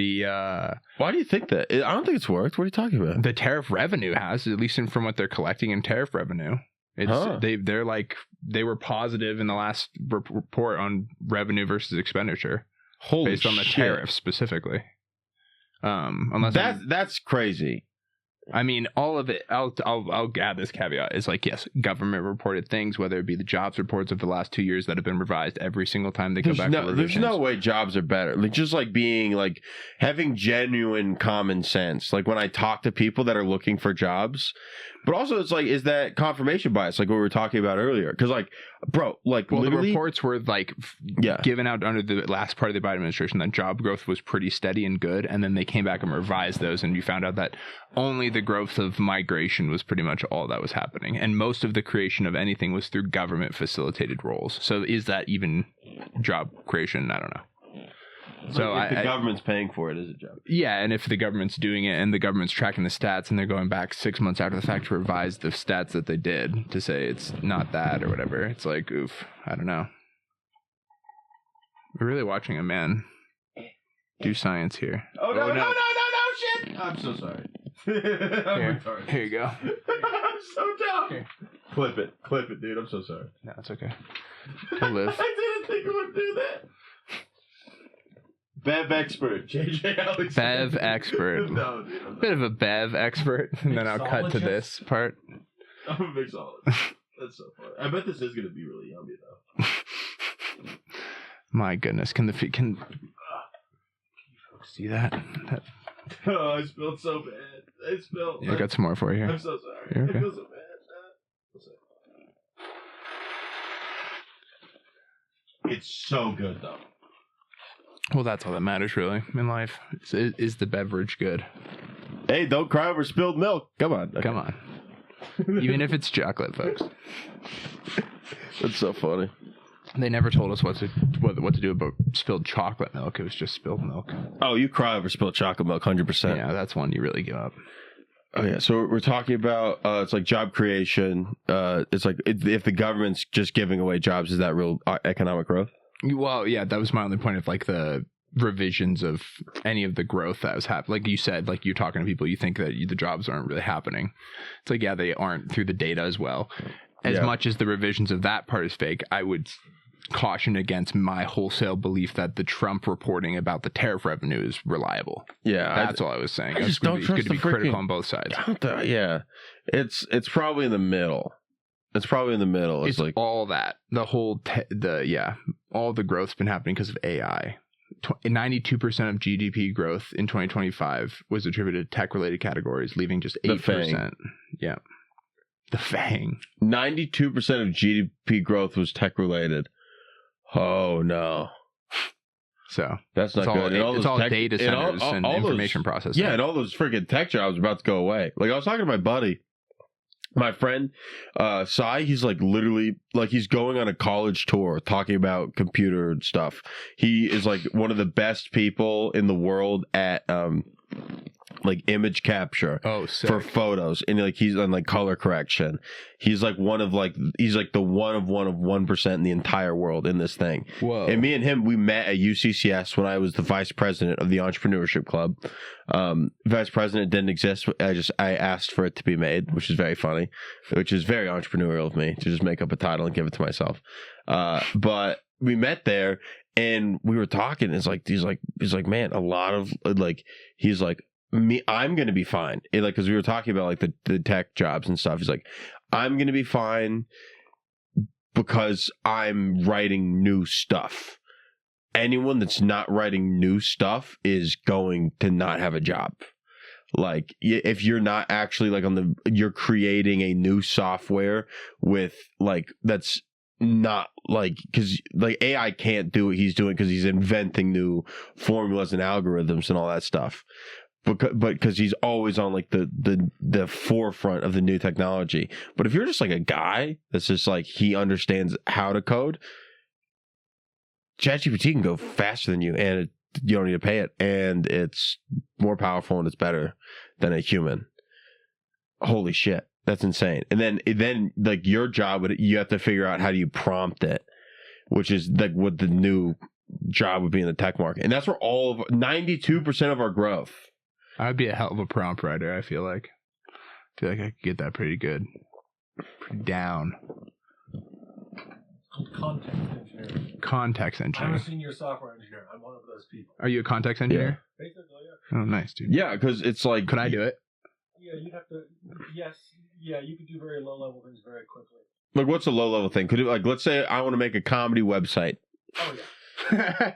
why do you think that? I don't think it's worked. What are you talking about? The tariff revenue has, at least from what they're collecting in tariff revenue. They're like they were positive in the last report on revenue versus expenditure, based on the tariff specifically. That's crazy. I mean, all of it. I'll add this caveat. It's like, yes, government reported things, whether it be the jobs reports of the last 2 years that have been revised every single time they go back. There's no way jobs are better. Like just like being like having genuine common sense. Like when I talk to people that are looking for jobs, but also it's like, is that confirmation bias? Like what we were talking about earlier? Because like, bro, like literally, the reports were like given out under the last part of the Biden administration that job growth was pretty steady and good, and then they came back and revised those, and you found out that only the growth of migration was pretty much all that was happening, and most of the creation of anything was through government facilitated roles. So is that even job creation? I don't know. So if the government's paying for it, is a job. Yeah, and if the government's doing it and the government's tracking the stats and they're going back 6 months after the fact to revise the stats that they did to say it's not that or whatever, it's like, oof, I don't know. We're really watching a man do science here. Oh, no, shit! I'm so sorry. Here you go. I'm so dumb. Here. Clip it, dude. I'm so sorry. No, it's okay. We'll live. I didn't think it would do that. Bev-expert JJ Alexander. Bev-expert. No, dude. Bit of a Bev-expert, and then I'll cut to this part. I'm a mixologist. That's so funny. I bet this is going to be really yummy, though. My goodness. Can you folks see that? Oh, I spilled so bad. I got some more for you here. I'm so sorry. You're okay. I feel so bad. It's so good, though. Well, that's all that matters, really, in life. Is the beverage good? Hey, don't cry over spilled milk. Come on. Okay. Come on. Even if it's chocolate, folks. That's so funny. They never told us what to do about spilled chocolate milk. It was just spilled milk. Oh, you cry over spilled chocolate milk, 100%. Yeah, that's one you really give up. Oh, yeah. So we're talking about, it's like job creation. It's like if the government's just giving away jobs, is that real economic growth? Well, yeah, that was my only point of like the revisions of any of the growth that was happening. Like you said, like you're talking to people, you think that the jobs aren't really happening. It's like, yeah, they aren't through the data as well. As much as the revisions of that part is fake, I would caution against my wholesale belief that the Trump reporting about the tariff revenue is reliable. Yeah, that's all I was saying. I just don't trust good to be critical on both sides. Yeah, it's probably in the middle. It's probably in the middle. It's like all that the whole all the growth's been happening because of AI. 92% of GDP growth in 2025 was attributed to tech-related categories, leaving just 8%. Yeah, the FANG. 92% of GDP growth was tech-related. Oh no. So that's not good. It's all data centers and information processing. Yeah, and all those freaking tech jobs are about to go away. Like I was talking to my buddy, my friend, Sai. He's like literally like he's going on a college tour talking about computer stuff. He is like one of the best people in the world at like image capture for photos, and like he's on like color correction. He's like the 1% in the entire world in this thing. Whoa. And me and him, we met at UCCS when I was the vice president of the Entrepreneurship Club. Vice president didn't exist. I asked for it to be made, which is very funny, which is very entrepreneurial of me to just make up a title and give it to myself. But we met there and we were talking. He's like, man, a lot of like, he's like, I'm going to be fine. Like, cause we were talking about like the tech jobs and stuff. He's like, I'm going to be fine because I'm writing new stuff. Anyone that's not writing new stuff is going to not have a job. Like if you're not actually like you're creating a new software with like that's not like, because like AI can't do what he's doing because he's inventing new formulas and algorithms and all that stuff, but because he's always on like the forefront of the new technology. But if you're just like a guy that's just like he understands how to code, ChatGPT can go faster than you, and you don't need to pay it, and it's more powerful and it's better than a human. Holy shit. That's insane. And then like your job, you have to figure out how do you prompt it, which is like what the new job would be in the tech market. And that's where 92% of our growth. I'd be a hell of a prompt writer, I feel like. I could get that pretty good. Pretty down. Context engineering. Context I'm engineering. a senior software engineer. I'm one of those people. Are you a context engineer? Basically, yeah. Oh, nice, dude. Yeah, because it's like... Could I do it? Yeah, you'd have to... Yes. Yeah, you could do very low-level things very quickly. Like, what's a low-level thing? Could it, like, let's say I want to make a comedy website. Oh, yeah.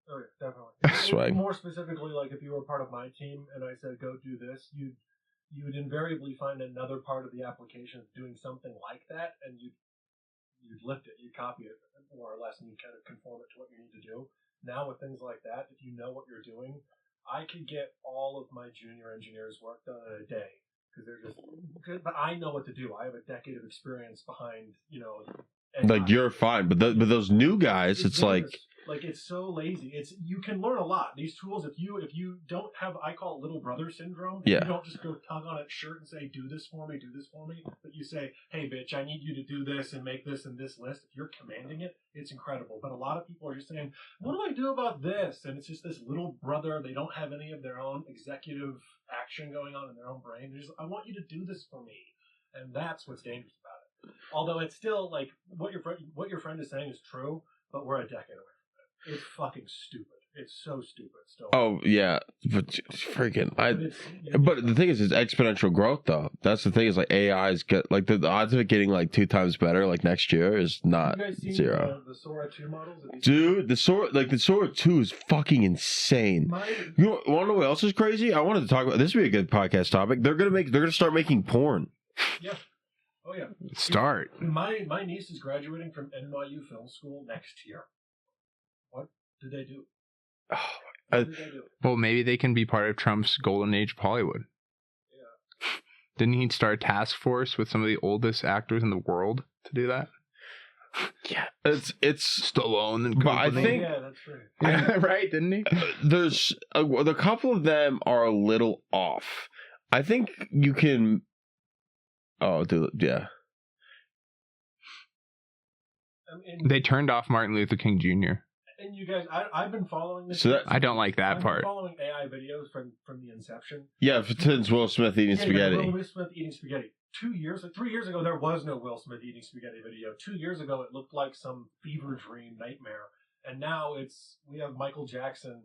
Oh, yeah, definitely. Swag. More specifically, like, if you were part of my team and I said, go do this, you would invariably find another part of the application doing something like that, and you'd lift it, you'd copy it, more or less, and you kind of conform it to what you need to do. Now, with things like that, if you know what you're doing, I could get all of my junior engineers' work done in a day. Because they're just good, but I know what to do. I have a decade of experience behind, Like, you're fine, but those new guys, it's like it's so lazy. You can learn a lot. These tools, if you don't have, I call it little brother syndrome. Yeah. You don't just go tug on its shirt and say, do this for me, but you say, hey bitch, I need you to do this and make this and this list. If you're commanding it, it's incredible. But a lot of people are just saying, what do I do about this? And it's just this little brother. They don't have any of their own executive action going on in their own brain. They're just, I want you to do this for me. And that's what's dangerous about it. Although it's still like what your friend is saying is true, but we're a decade away. It's fucking stupid. It's so stupid still. Oh, yeah. But freaking... But the thing is, it's exponential growth, though. That's the thing, is like AI's get... Like, the odds of it getting like 2 times better like next year is not you guys seen zero. The Sora 2 models? Dude, the Sora 2 is fucking insane. You want to know what else is crazy? I wanted to talk about... This would be a good podcast topic. They're gonna start making porn. Yeah. Oh, yeah. Start. My niece is graduating from NYU Film School next year. What did they do? What did they do? Well, maybe they can be part of Trump's golden age of Hollywood. Yeah. Didn't he start a task force with some of the oldest actors in the world to do that? Yeah, it's Stallone and but I company. think Yeah, that's true. Yeah, right, didn't he? there's a couple of them are a little off. I think you can. Oh, dude, yeah. They turned off Martin Luther King Jr. And you guys, I've been following this. So I don't like that I've part. been following AI videos from the inception. Yeah, since Will Smith eating spaghetti. Yeah, Will Smith eating spaghetti. 3 years ago, there was no Will Smith eating spaghetti video. 2 years ago, it looked like some fever dream nightmare. And now we have Michael Jackson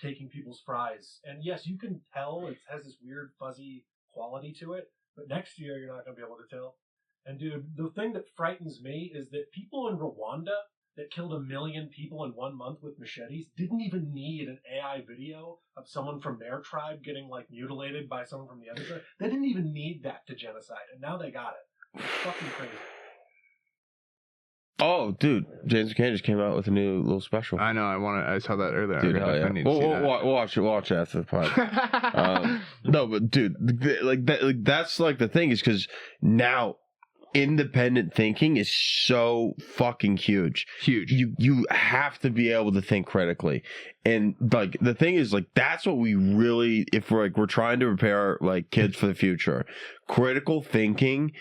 taking people's fries. And yes, you can tell it has this weird fuzzy quality to it. But next year, you're not going to be able to tell. And dude, the thing that frightens me is that people in Rwanda that killed 1 million people in 1 month with machetes didn't even need an AI video of someone from their tribe getting like mutilated by someone from the other tribe. They didn't even need that to genocide, and now they got it. It's fucking crazy. Oh, dude, James McCann just came out with a new little special. I know. I saw that earlier. Dude, hell yeah. I need to see that. We'll watch it after the pod. No, but dude, that's like the thing is because now independent thinking is so fucking huge. You have to be able to think critically, and like the thing is like that's what we really, if we're trying to prepare like kids for the future, critical thinking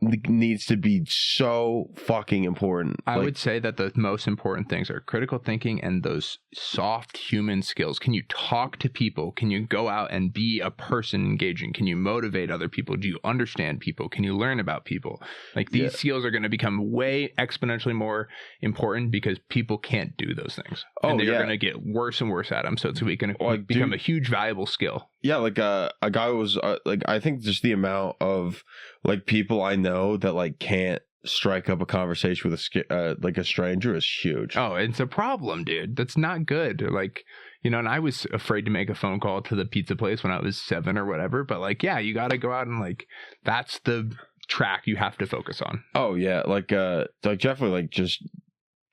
needs to be so fucking important. I would say that the most important things are critical thinking and those soft human skills. Can you talk to people? Can you go out and be a person engaging? Can you motivate other people? Do you understand people? Can you learn about people? Like these skills are going to become way exponentially more important because people can't do those things. And they're going to get worse and worse at them. So it's going to become a huge valuable skill. Yeah, like a guy was like, I think just the amount of like people I know that like can't strike up a conversation with a stranger is huge. Oh, it's a problem, dude. That's not good. Like You know, and I was afraid to make a phone call to the pizza place when I was 7 or whatever. But like, yeah, you got to go out and like, that's the track you have to focus on. Oh yeah, like definitely like just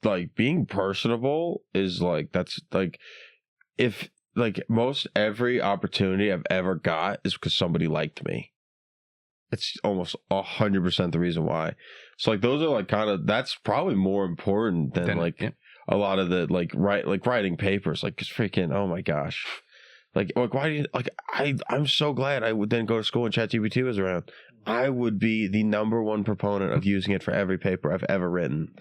like being personable is like that's like if like most every opportunity I've ever got is because somebody liked me. It's almost 100% the reason why. So like those are like kind of that's probably more important than like. Yeah. A lot of the like writing papers, like it's freaking oh my gosh, like why do you like I'm so glad I would then go to school and ChatGPT was around. I would be the #1 proponent of using it for every paper I've ever written.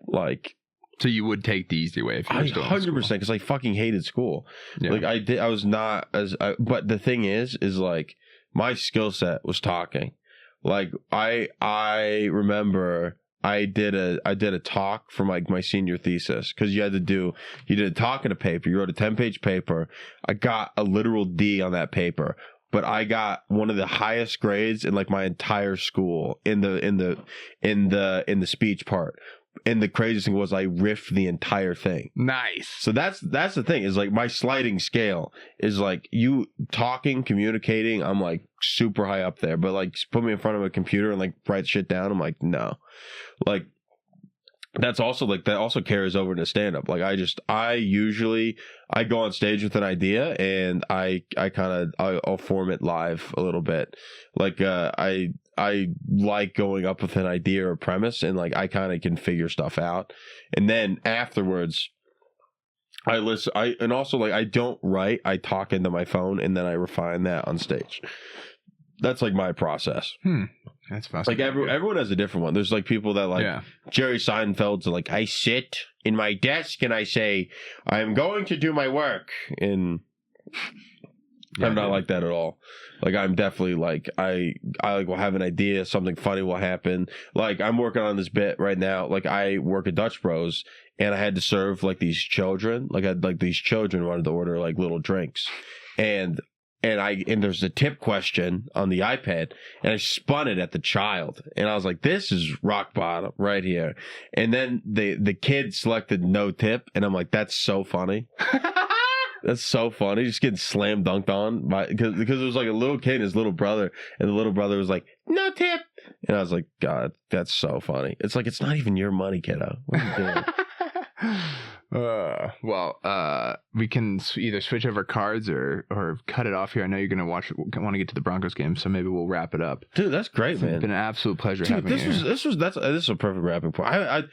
Like, so you would take the easy way if you were still 100% because I fucking hated school. Yeah. Like I was not as. But the thing is like my skill set was talking. Like I remember. I did a talk for my senior thesis because you did a talk in a paper. You wrote a 10-page paper. I got a literal D on that paper, but I got one of the highest grades in like my entire school in the speech part. And the craziest thing was I riffed the entire thing. Nice. So that's the thing is like my sliding scale is like you talking, communicating. I'm like super high up there, but like put me in front of a computer and like write shit down. I'm like, no, like that's also like that also carries over into stand up. Like I usually go on stage with an idea and I'll form it live a little bit. Like I like going up with an idea or premise and like I kind of can figure stuff out. And then afterwards I listen. And also like I don't write, I talk into my phone and then I refine that on stage. That's like my process. That's fascinating. Like everyone has a different one. There's like people that like Jerry Seinfeld's like I sit in my desk and I say I'm going to do my work and I'm not like that at all. Like I'm definitely like I like will have an idea, something funny will happen. Like I'm working on this bit right now. Like I work at Dutch Bros and I had to serve like these children. These children wanted to order like little drinks. And there's a tip question on the iPad and I spun it at the child and I was like, this is rock bottom right here. And then the kid selected no tip and I'm like, that's so funny. That's so funny. Just getting slam dunked on because it was like a little kid and his little brother, and the little brother was like, no tip. And I was like, God, that's so funny. It's like, it's not even your money, kiddo. What are you doing? We can either switch over cards or cut it off here. I know you're gonna want to get to the Broncos game, so maybe we'll wrap it up. Dude, that's great, man. It's been an absolute pleasure having you. This is a perfect wrapping point.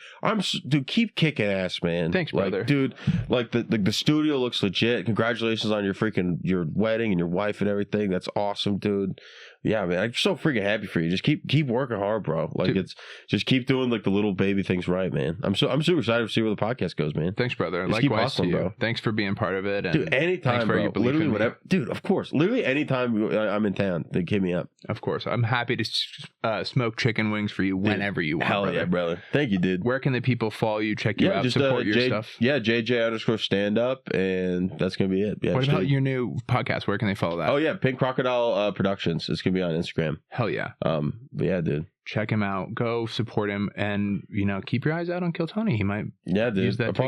Dude, keep kicking ass, man. Thanks, brother. Like, dude, like the studio looks legit. Congratulations on your wedding and your wife and everything. That's awesome, dude. Yeah, man, I'm so freaking happy for you. Just keep working hard, bro. Like dude. Just keep doing like the little baby things right, man. I'm super excited to see where the podcast goes, man. Thanks, brother. Just likewise hustling, to you, bro. Thanks for being part of it. And dude, anytime, bro. Literally, whatever. Dude, of course. Literally, anytime I'm in town, they hit me up. Of course, I'm happy to smoke chicken wings for you whenever you want. Hell brother. Yeah, brother. Thank you, dude. Where can the people follow you, check you out, support your stuff? Yeah, JJ Stand-Up, and that's gonna be it. Yeah, what about your new podcast? Where can they follow that? Oh yeah, Pink Crocodile Productions. It's gonna be on Instagram. Hell yeah. But yeah, dude. Check him out. Go support him, and keep your eyes out on Kill Tony. He might. Yeah, dude. Use that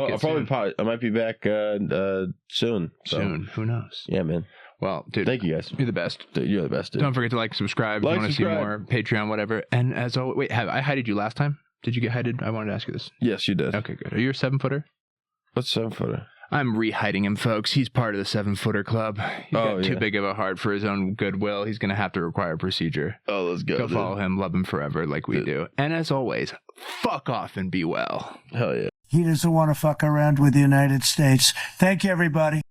I might be back soon. So. Soon. Who knows? Yeah, man. Well, dude. Thank you guys. You're the best. Dude, you're the best, dude. Don't forget to subscribe if you want to see more. Patreon, whatever. And as always, wait, I hided you last time? Did you get hided? I wanted to ask you this. Yes, you did. Okay, good. Are you a 7-footer? What's 7-footer? I'm re-hiding him, folks. He's part of the 7-footer club. He's got too big of a heart for his own goodwill. He's going to have to require a procedure. Oh, let's go. Go follow him. Love him forever like we do. And as always, fuck off and be well. Hell yeah. He doesn't want to fuck around with the United States. Thank you, everybody.